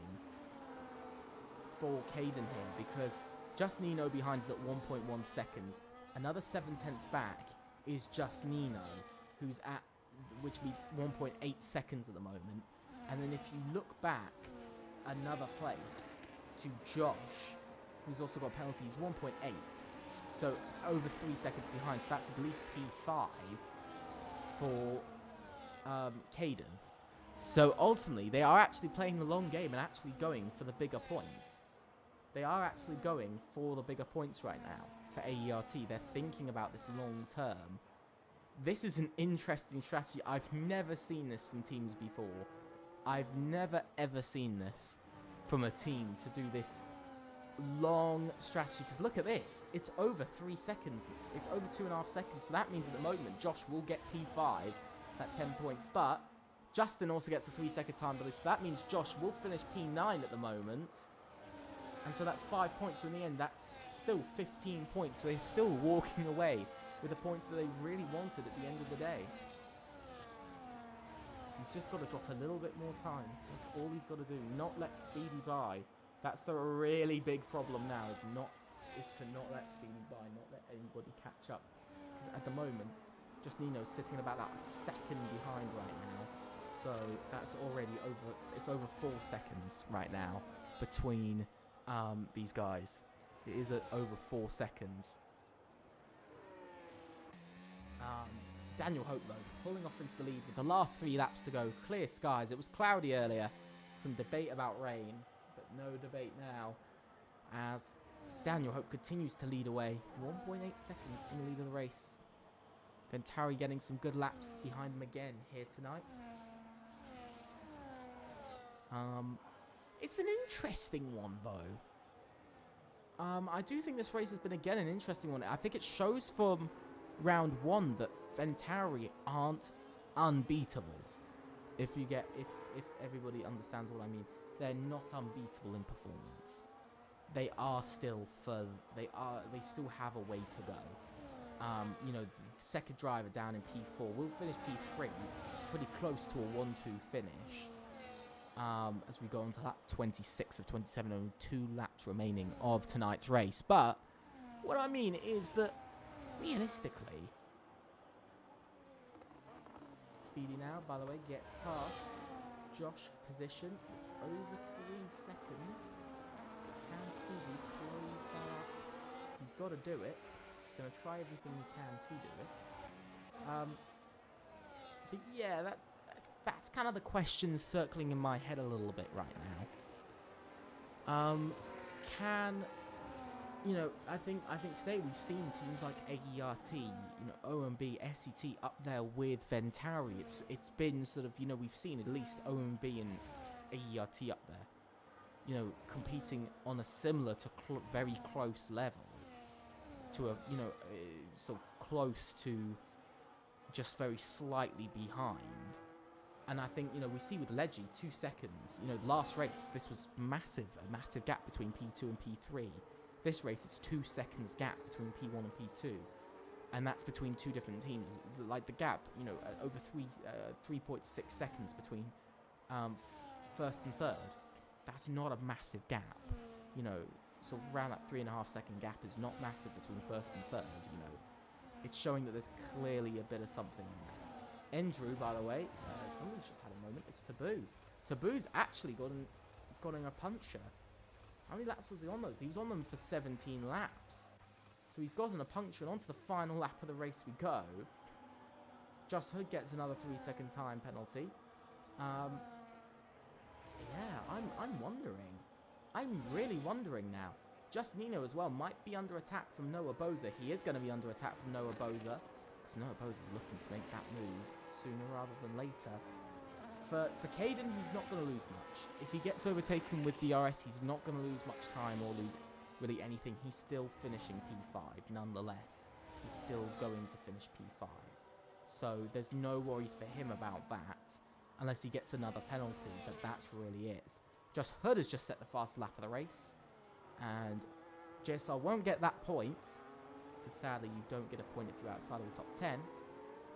for Caden here, because just Nino behind is at 1.1 seconds. Another 7/10 back is just Nino, who's at, which means 1.8 seconds at the moment. And then if you look back another place to Josh, who's also got penalties, 1.8. So over 3 seconds behind. So that's at least P5 for Caden. So ultimately, they are actually playing the long game and actually going for the bigger points. They are actually going for the bigger points right now. for AERT. They're thinking about this long term. This is an interesting strategy. I've never seen this from teams before. I've never ever seen this from a team to do this long strategy. Because look at this. It's over 3 seconds. It's over 2.5 seconds. So that means at the moment Josh will get P5. That 10 points. But Justin also gets a 3-second time delay. So that means Josh will finish P9 at the moment. And so that's 5 points. So in the end, that's still 15 points. So they're still walking away with the points that they really wanted at the end of the day. He's just got to drop a little bit more time. That's all he's got to do. Not let Speedy by. That's the really big problem now. Is to not let Speedy by. Not let anybody catch up. Because at the moment, just Nino's sitting about that second behind right now. So that's already over. It's over 4 seconds right now between these guys. It is over 4 seconds. Daniel Hope, though, pulling off into the lead with the last 3 laps to go. Clear skies. It was cloudy earlier. Some debate about rain, but no debate now. As Daniel Hope continues to lead away. 1.8 seconds in the lead of the race. Ventari getting some good laps behind him again here tonight. It's an interesting one, though. I do think this race has been, again, an interesting one. I think it shows from round 1 that Ventari aren't unbeatable. If everybody understands what I mean, they're not unbeatable in performance. They are still further. They still have a way to go. You know, the second driver down in P4 will finish P3, pretty close to a 1-2 finish. As we go on to lap 26 of 27, only 2 laps remaining of tonight's race. But what I mean is that realistically, Speedy now, by the way, gets past Josh position. It's over 3 seconds. Can Speedy close that up? He's got to do it. He's going to try everything he can to do it. But yeah, that's kind of the question circling in my head a little bit right now. You know, I think today we've seen teams like AERT, you know, OMB, SET up there with Ventari. It's been sort of, you know, we've seen at least OMB and AERT up there, you know, competing on a similar to very close level to a, you know, sort of close to just very slightly behind. And I think, you know, we see with Leggy, 2 seconds. You know, the last race, this was a massive gap between P2 and P3. This race, it's 2 seconds gap between P1 and P2. And that's between 2 different teams. Like the gap, you know, over 3.6 seconds between first and third. That's not a massive gap. You know, sort of around that 3.5 second gap is not massive between first and third, you know. It's showing that there's clearly a bit of something in there. Endrew, by the way, somebody's just had a moment. It's Taboo. Taboo's actually gotten a puncture. How many laps was he on those? He was on them for 17 laps. So he's gotten a puncture, and onto the final lap of the race we go. Just Hood gets another 3-second time penalty. Yeah, I'm wondering. I'm really wondering now. Just Nino as well might be under attack from Noah Boza. He is going to be under attack from Noah Boza. Because Noah Boza's looking to make that move sooner rather than later. For Caden, he's not going to lose much. If he gets overtaken with DRS, he's not going to lose much time or lose really anything. He's still finishing P5 nonetheless. He's still going to finish P5. So there's no worries for him about that. Unless he gets another penalty, but that's really it. Just Hood has just set the fastest lap of the race. And JSL won't get that point. Because sadly, you don't get a point if you're outside of the top 10.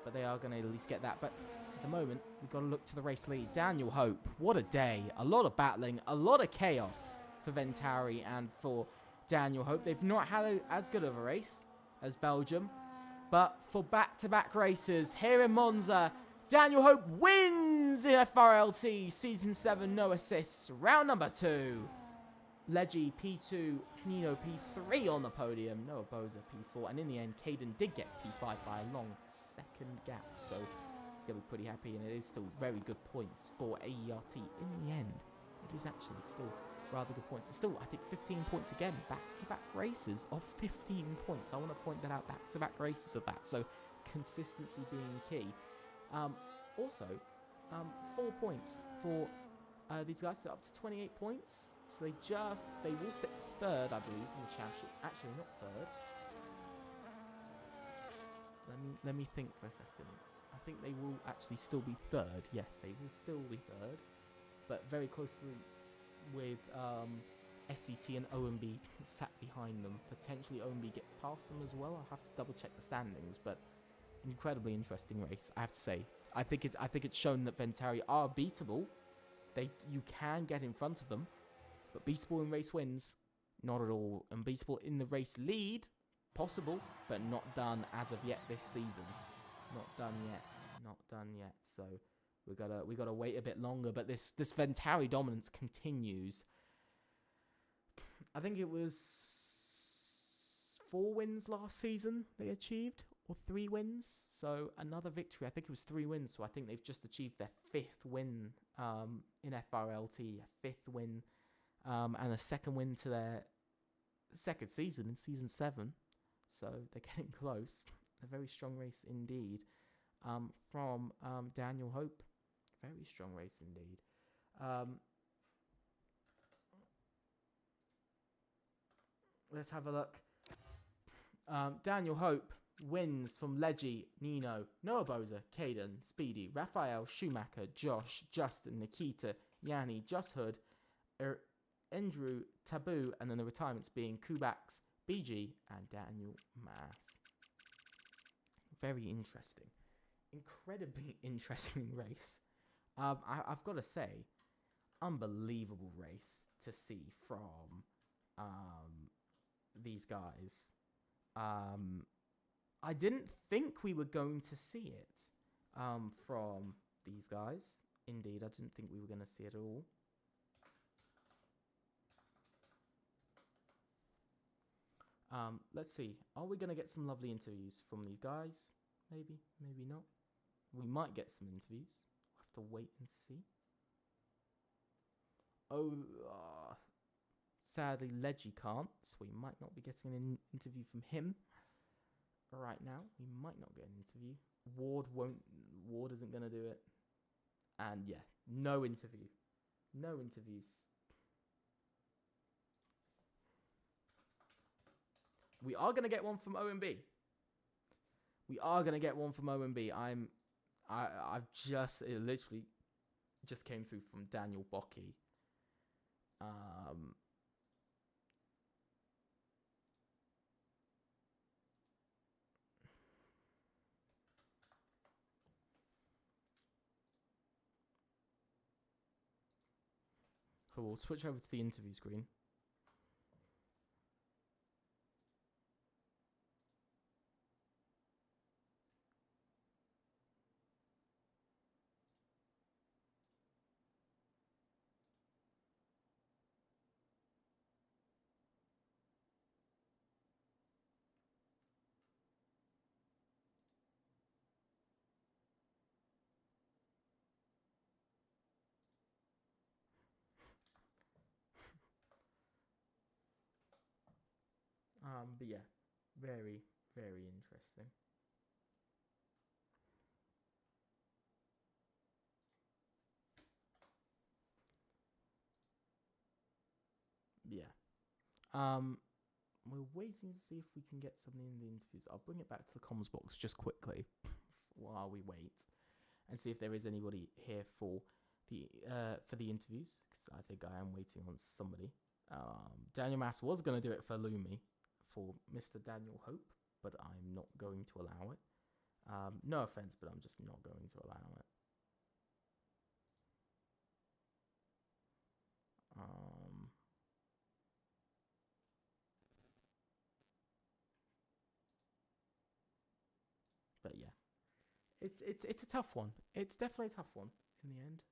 But they are going to at least get that. But at the moment, we've got to look to the race lead. Daniel Hope, what a day. A lot of battling, a lot of chaos for Ventari and for Daniel Hope. They've not had as good of a race as Belgium. But for back-to-back races here in Monza, Daniel Hope wins in FRLT Season 7, no assists. Round number 2. Leggy P2, Nino P3 on the podium. Noah Boza P4. And in the end, Caden did get P5 by a long second gap. So he's going to be pretty happy. And it is still very good points for AERT. In the end, it is actually still rather good points. It's still, I think, 15 points again. Back-to-back races of 15 points. I want to point that out. Back-to-back races of that. So consistency being key. Also, 4 points for these guys. So up to 28 points. So they will sit third, I believe, in the championship. Actually, not third. Let me think for a second. I think they will actually still be third. Yes, they will still be third, but very closely with SCT and OMB sat behind them. Potentially OMB gets past them as well. I'll have to double check the standings, but incredibly interesting race, I have to say. I think it's shown that Ventari are beatable. You can get in front of them, but beatable in race wins, not at all. And beatable in the race lead, possible, but not done as of yet this season. Not done yet. So we gotta wait a bit longer. But this Ventari dominance continues. I think it was 4 wins last season they achieved, or 3 wins. So another victory. I think it was 3 wins. So I think they've just achieved their 5th win in FRLT, a 5th win, and a 2nd win to their 2nd season in season 7. So they're getting close. A very strong race indeed from Daniel Hope. Very strong race indeed. Let's have a look. Daniel Hope wins from Leggy, Nino, Noah Boza, Caden, Speedy, Raphael, Schumacher, Josh, Justin, Nikita, Yanni, Just Hood, Andrew, Taboo, and then the retirements being Kubax, BG, and Daniel Mass. Very interesting. Incredibly interesting race. I've got to say, unbelievable race to see from these guys. I didn't think we were going to see it from these guys. Indeed, I didn't think we were going to see it at all. Let's see. Are we going to get some lovely interviews from these guys? Maybe, maybe not. We might get some interviews. We'll have to wait and see. Oh, sadly, Leggy can't, so we might not be getting an interview from him right now. We might not get an interview. Ward isn't going to do it. And yeah, no interview. No interviews. We are going to get one from OMB. We are going to get one from OMB. It literally just came through from Daniel Bocky. Cool, we'll switch over to the interview screen. But yeah, very, very interesting. Yeah. We're waiting to see if we can get something in the interviews. I'll bring it back to the comms box just quickly while we wait and see if there is anybody here for the interviews, because I think I am waiting on somebody. Daniel Mass was going to do it for Lumi, for Mr. Daniel Hope, but I'm not going to allow it. No offense, but I'm just not going to allow it. But yeah, it's a tough one. It's definitely a tough one in the end.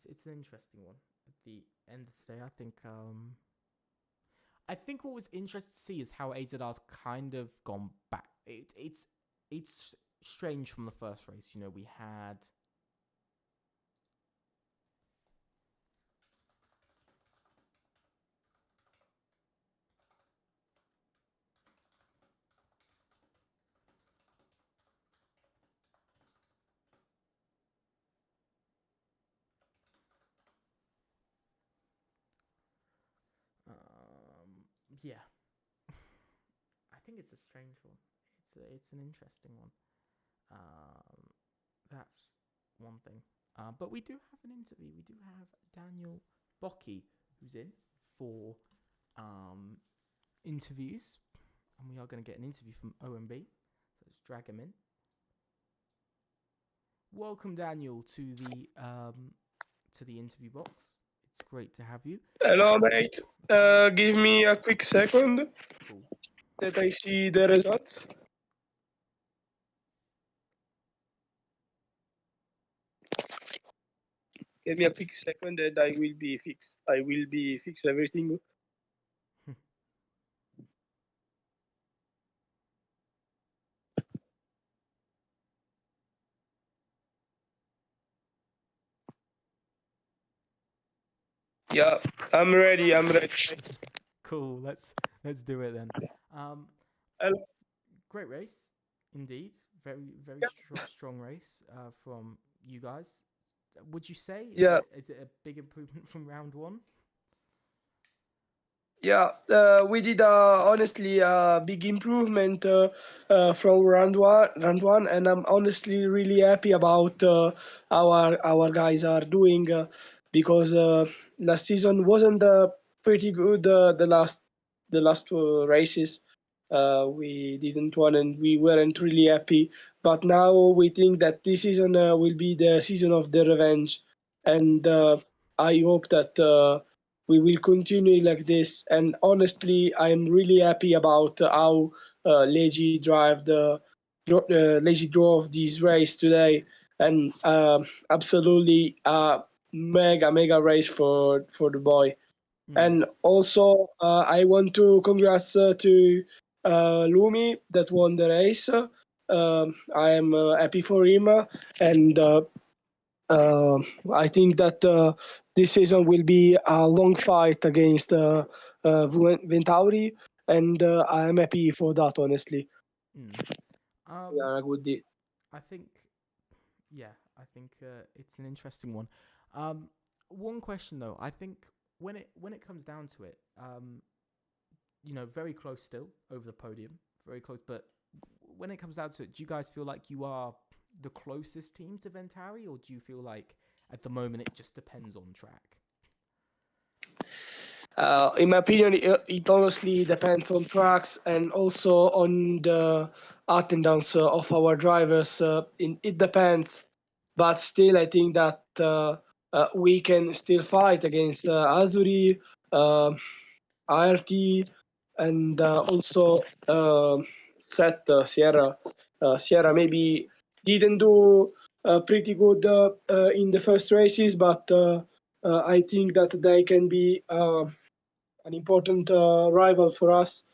It's an interesting one. At the end of the day, I think what was interesting to see is how AZR's kind of gone back. It's strange from the first race. You know, we had yeah, I think it's a strange one. It's an interesting one. That's one thing. But we do have an interview. We do have Daniel Bocchi, who's in for interviews, and we are going to get an interview from OMB. So let's drag him in. Welcome, Daniel, to the interview box. It's great to have you.
Hello, mate. Give me a quick second
Cool.
that I see the results. Give me a quick second that I will be fixed. I will be fix everything. Yeah, I'm ready. I'm ready.
Cool. Let's do it then.
Hello.
Great race, indeed. Very strong race from you guys. Would you say? Is it a big improvement from round one?
Yeah, we did honestly a big improvement from round one, and I'm honestly really happy about our guys are doing because last season wasn't pretty good. The last races we didn't win, and we weren't really happy. But now we think that this season will be the season of the revenge, and I hope that. We will continue like this. And honestly, I'm really happy about how Lazy drove this race today, and absolutely mega race for the boy. And also, I want to congrats to Lumi that won the race. I am happy for him, and uh, I think that this season will be a long fight against Ventauri, and I am happy for that. Honestly, yeah, a good deal.
I think, it's an interesting one. One question though, I think when it comes down to it, very close still over the podium, very close. But when it comes down to it, do you guys feel like you are the closest team to Ventari, or do you feel like at the moment it just depends on track?
In my opinion, it honestly depends on tracks and also on the attendance of our drivers. It depends, but still, I think that we can still fight against Azuri, IRT, and also Set Sierra. Sierra maybe didn't do pretty good in the first races, but I think that they can be an important rival for us.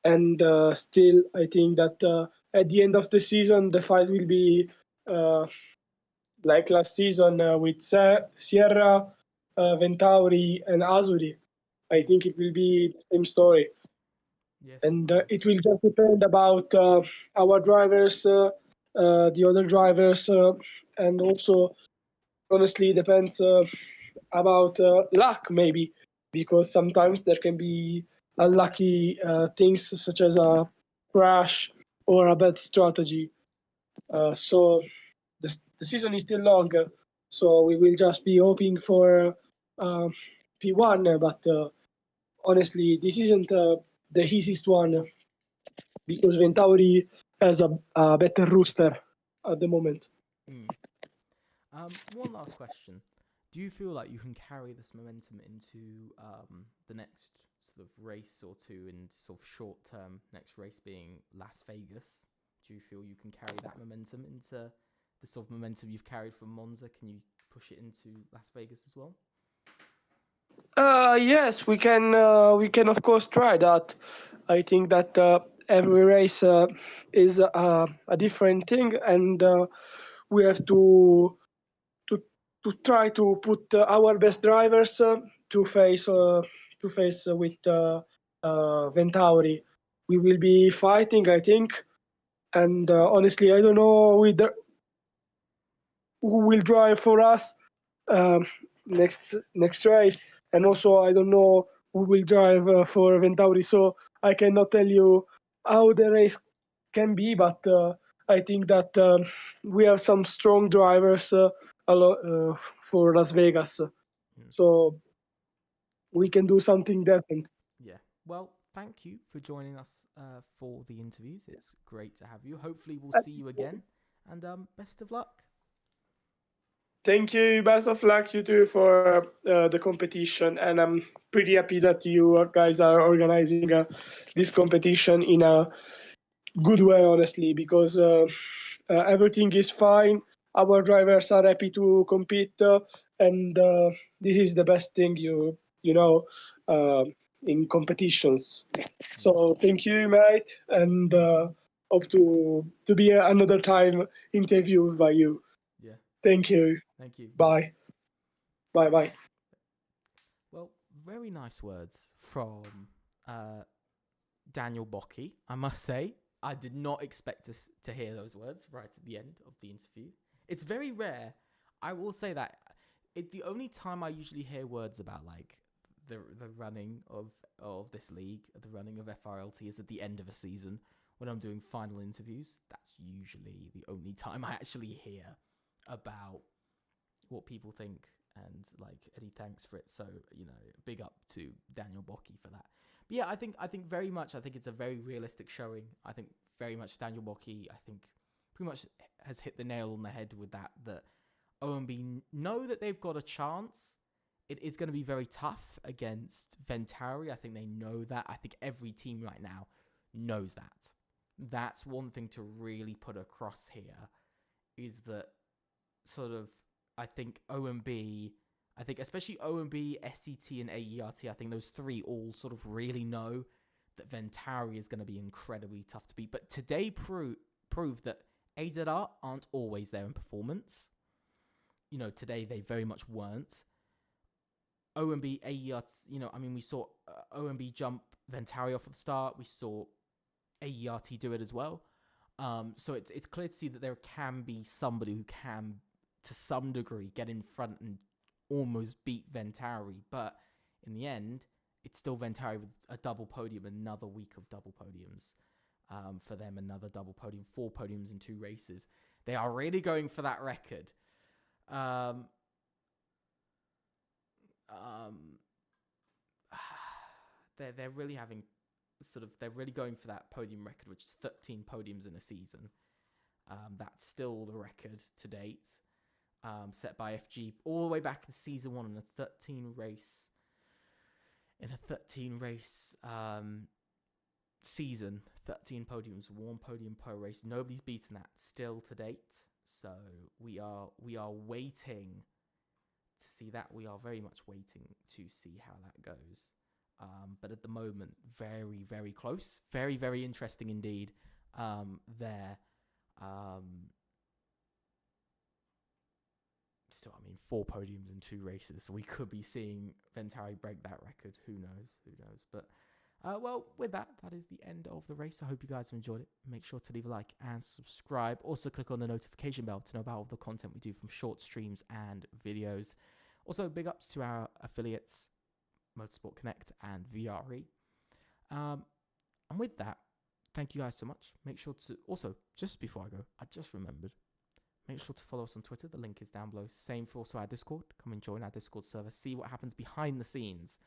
And still, I think that at the end of the season, the fight will be like last season with Sierra, Ventauri, and Azuri. I think it will be the same story.
Yes,
And it will just depend about our drivers, the other drivers, and also honestly depends about luck maybe, because sometimes there can be unlucky things such as a crash or a bad strategy. So the season is still long, so we will just be hoping for P1, but honestly this isn't the easiest one because Ventauri has a better rooster at the moment.
One last question. Do you feel like you can carry this momentum into the next sort of race or two, in sort of short term, next race being Las Vegas? Do you feel you can carry that momentum into the sort of momentum you've carried from Monza? Can you push it into Las Vegas as well?
Yes, we can. We can of course try that. I think that every race is a different thing, and we have to to try to put our best drivers to face with Ventauri. We will be fighting, I think, and honestly, I don't know who will drive for us um, next race, and also I don't know who will drive for Ventauri. So I cannot tell you how the race can be, but I think that we have some strong drivers for Las Vegas. So we can do something different.
Yeah. Well, thank you for joining us for the interviews. It's great to have you. Hopefully, we'll see you again. And best of luck.
Thank you. Best of luck, you too, for the competition. And I'm pretty happy that you guys are organizing this competition in a good way, honestly, because everything is fine. Our drivers are happy to compete, and this is the best thing you know in competitions. So thank you, mate, and hope to be another time interviewed by you.
Yeah.
Thank you.
Thank you.
Bye. Bye. Bye.
Well, very nice words from Daniel Bocchi, I must say. I did not expect to hear those words right at the end of the interview. It's very rare. I will say that the only time I usually hear words about like the running of this league, the running of FRLT, is at the end of a season when I'm doing final interviews. That's usually the only time I actually hear about what people think and like any thanks for it. So, you know, big up to Daniel Bocchi for that. But yeah, I think very much, I think it's a very realistic showing. I think very much Daniel Bocchi, I think pretty much has hit the nail on the head with that OMB know that they've got a chance. It is going to be very tough against Ventauri. I think they know that. I think every team right now knows that. That's one thing to really put across here, is that sort of, I think OMB, I think especially OMB, SET, and AERT, I think those three all sort of really know that Ventauri is going to be incredibly tough to beat. But today proved that AZR aren't always there in performance. You know, today they very much weren't. OMB, AERT, you know, I mean, we saw OMB jump Ventauri off at the start. We saw AERT do it as well. So it's clear to see that there can be somebody who can, to some degree, get in front and almost beat Ventauri. But in the end, it's still Ventauri with a double podium, another week of double podiums for them, another double podium, 4 podiums in 2 races. They are really going for that record. They're really having they're really going for that podium record, which is 13 podiums in a season. That's still the record to date, set by FG all the way back in season 1 in a 13 race season. 13 podiums, 1 podium per race. Nobody's beaten that still to date. So we are waiting to see that. We are very much waiting to see how that goes. But at the moment, very, very close. Very, very interesting indeed. There. Still, I mean, 4 podiums in 2 races. So we could be seeing Ventauri break that record. Who knows? But, well, with that is the end of the race. I hope you guys have enjoyed it. Make sure to leave a like and subscribe. Also, click on the notification bell to know about all the content we do from short streams and videos. Also, big ups to our affiliates, Motorsport Connect and VRE. And with that, thank you guys so much. Make sure to also, just before I go, I just remembered, make sure to follow us on Twitter. The link is down below. Same for also our Discord. Come and join our Discord server. See what happens behind the scenes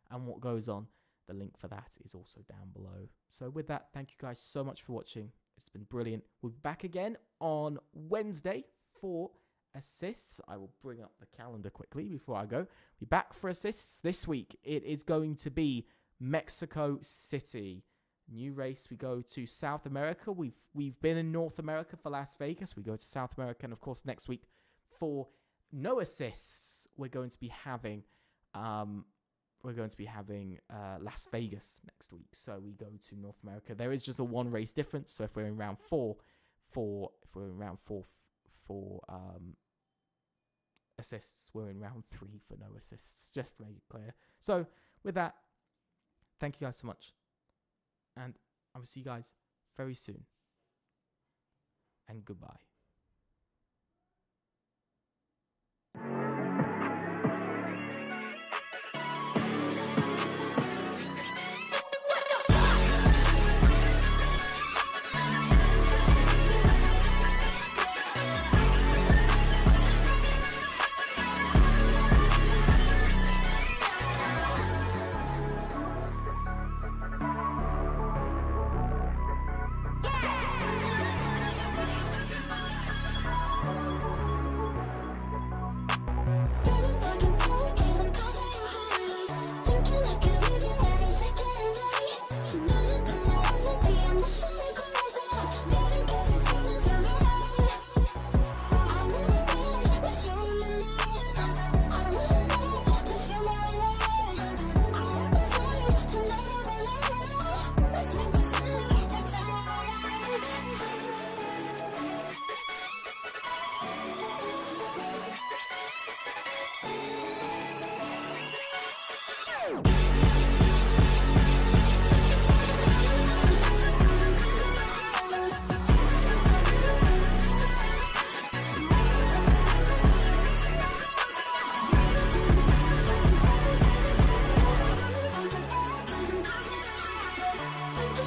and what goes on. The link for that is also down below. So with that, thank you guys so much for watching. It's been brilliant. We'll be back again on Wednesday for assists. I will bring up the calendar quickly before I go. We're back for assists this week. It is going to be Mexico City. New race. We go to South America. We've been in North America for Las Vegas. We go to South America, and of course next week for no assists, we're going to be having Las Vegas next week. So we go to North America. There is just a 1 race difference. So if we're in round 4 for assists, we're in round 3 for no assists, just to make it clear. So with that, thank you guys so much, and I will see you guys very soon, and goodbye.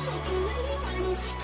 like a lady when you see